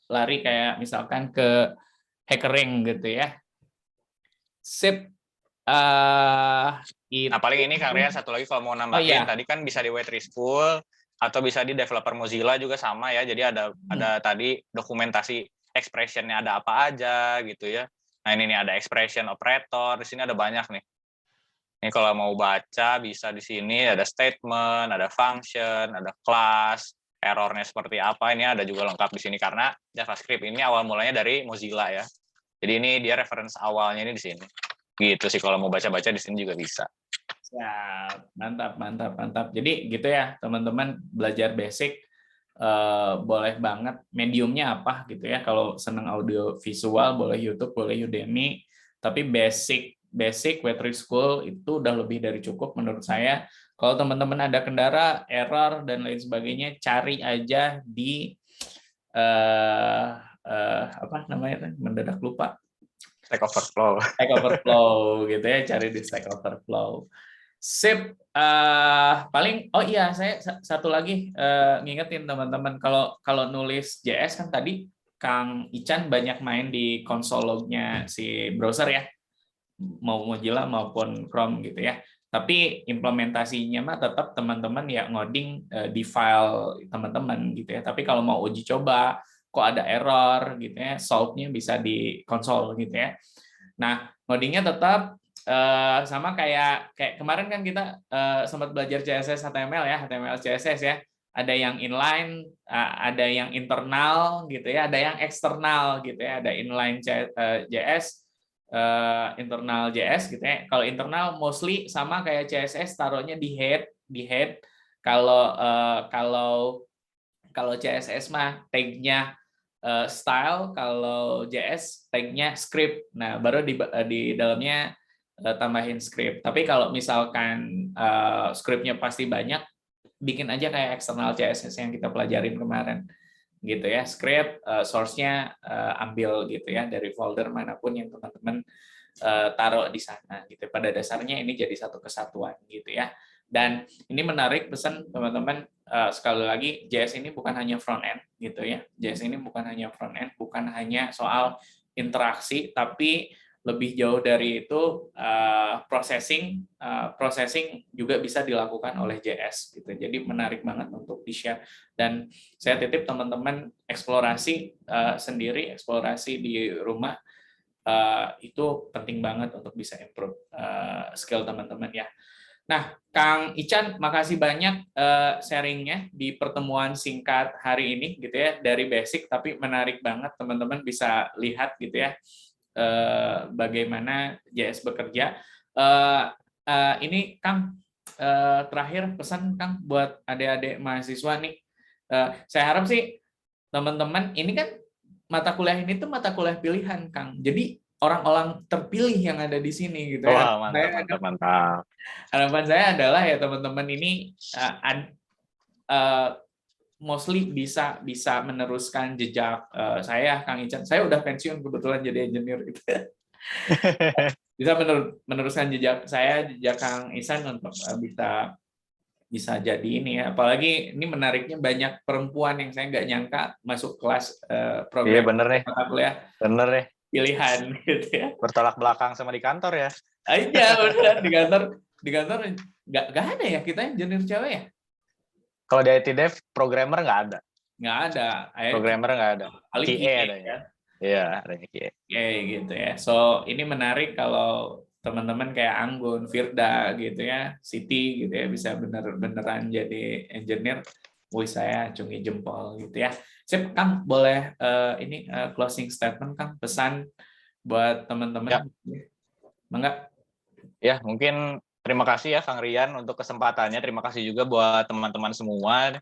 lari kayak misalkan ke HackerRank gitu ya. Sip. Nah paling ini Kang Rian satu lagi kalau mau nambahin, tadi kan bisa di Web3 School, Atau bisa di developer Mozilla juga sama ya. Jadi ada tadi dokumentasi expression-nya ada apa aja gitu ya. Nah ini nih ada expression operator, di sini ada banyak nih. Ini kalau mau baca bisa di sini ada statement, ada function, ada class, errornya seperti apa. Ini ada juga lengkap di sini karena JavaScript ini awal mulanya dari Mozilla ya. Jadi ini dia reference awalnya ini di sini. Gitu sih kalau mau baca-baca di sini juga bisa. Siap, mantap. Jadi gitu ya teman-teman, belajar basic boleh banget mediumnya apa gitu ya. Kalau senang audio visual boleh YouTube, boleh Udemy. Tapi basic Web3 School itu udah lebih dari cukup menurut saya. Kalau teman-teman ada kendala, error dan lain sebagainya, cari aja di apa namanya? Mendadak lupa. Stack Overflow. Stack Overflow gitu ya, cari di Stack Overflow. Sip, paling iya saya satu lagi ngingetin teman-teman, kalau nulis JS kan tadi Kang Ican banyak main di konsolognya si browser ya, mau Mozilla maupun Chrome gitu ya. Tapi implementasinya mah tetap teman-teman ya ngoding di file teman-teman gitu ya. Tapi kalau mau uji coba kok ada error gitu ya, solve-nya bisa di konsol gitu ya. Nah, ngodingnya tetap sama kayak kemarin kan kita sempat belajar CSS HTML ya, HTML CSS ya. Ada yang inline, ada yang internal gitu ya, ada yang eksternal gitu ya, ada inline JS, internal JS gitu ya. Kalau internal mostly sama kayak CSS, taruhnya di head. Kalau CSS mah tag-nya style, kalau JS tag-nya script. Nah, baru di dalamnya tambahin script. Tapi kalau misalkan script-nya pasti banyak, bikin aja kayak eksternal CSS yang kita pelajarin kemarin. Gitu ya, script source-nya ambil gitu ya dari folder manapun yang teman-teman taruh di sana gitu. Pada dasarnya ini jadi satu kesatuan gitu ya. Dan ini menarik pesan teman-teman, sekali lagi JS ini bukan hanya front end gitu ya. JS ini bukan hanya front end, bukan hanya soal interaksi, tapi lebih jauh dari itu processing juga bisa dilakukan oleh JS gitu. Jadi menarik banget untuk di-share, dan saya titip teman-teman eksplorasi sendiri, eksplorasi di rumah, itu penting banget untuk bisa improve skill teman-teman ya. Nah, Kang Ican, makasih banyak sharingnya di pertemuan singkat hari ini gitu ya, dari basic tapi menarik banget, teman-teman bisa lihat gitu ya bagaimana JS bekerja. Ini Kang, terakhir pesan Kang buat adik-adik mahasiswa nih. Saya harap sih teman-teman, ini kan mata kuliah ini tuh mata kuliah pilihan Kang. Jadi orang-orang terpilih yang ada di sini gitu ya. Wah, mantap. Harapan saya adalah ya teman-teman ini mostly bisa meneruskan jejak saya, Kang Ican. Saya udah pensiun kebetulan jadi engineer gitu. Bisa meneruskan jejak saya, jejak Kang Ican untuk bisa jadi ini ya. Apalagi ini menariknya banyak perempuan yang saya nggak nyangka masuk kelas program. Iya bener nih. Mata kuliah. Bener nih. Pilihan gitu ya. Bertolak belakang sama di kantor ya. Iya benar, di kantor nggak ada ya kita engineer cewek ya. Kalau di IT Dev, programmer nggak ada. Nggak ada. Programmer nggak ada. QA ada ya. Iya, adanya QA. Gitu ya. So, ini menarik kalau teman-teman kayak Anggun, Firda gitu ya, Siti gitu ya, bisa beneran jadi engineer. Wih, saya acungi jempol gitu ya. Sip, Kang, boleh ini closing statement, Kang, pesan buat teman-teman. Ya. Mangga. Ya, mungkin terima kasih ya Kang Rian untuk kesempatannya. Terima kasih juga buat teman-teman semua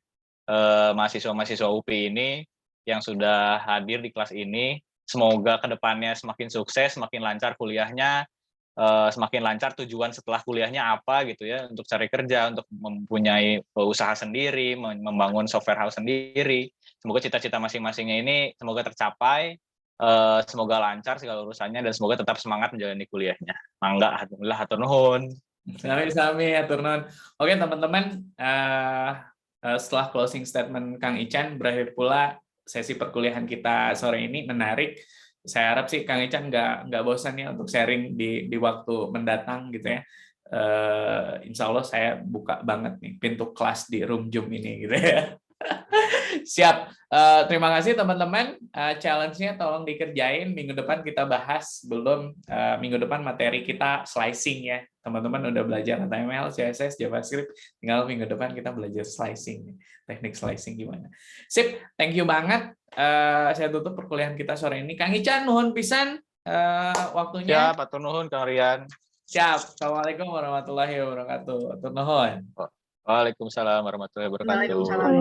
mahasiswa-mahasiswa UPI ini yang sudah hadir di kelas ini. Semoga kedepannya semakin sukses, semakin lancar kuliahnya, semakin lancar tujuan setelah kuliahnya apa gitu ya, untuk cari kerja, untuk mempunyai usaha sendiri, membangun software house sendiri. Semoga cita-cita masing-masingnya ini semoga tercapai. Semoga lancar segala urusannya dan semoga tetap semangat menjalani kuliahnya. Mangga, alhamdulillah, hatur nuhun. Sami, hatur nuhun. Oke teman-teman, setelah closing statement Kang Ican, berakhir pula sesi perkuliahan kita sore ini. Menarik. Saya harap sih Kang Ican nggak bosan ya untuk sharing di waktu mendatang gitu ya. insya Allah saya buka banget nih pintu kelas di Room Zoom ini gitu ya. Siap. Terima kasih teman-teman. Challenge-nya tolong dikerjain. Minggu depan kita bahas, belum minggu depan materi kita slicing ya. Teman-teman udah belajar HTML, CSS, JavaScript. Tinggal minggu depan kita belajar slicing. Teknik slicing gimana. Sip. Thank you banget. Saya tutup perkuliahan kita sore ini. Kang Ican, nuhun pisan waktunya. Siap, atur nuhun Kang Rian. Siap. Assalamualaikum warahmatullahi wabarakatuh. Atur nuhun. Waalaikumsalam warahmatullahi wabarakatuh. Waalaikumsalam.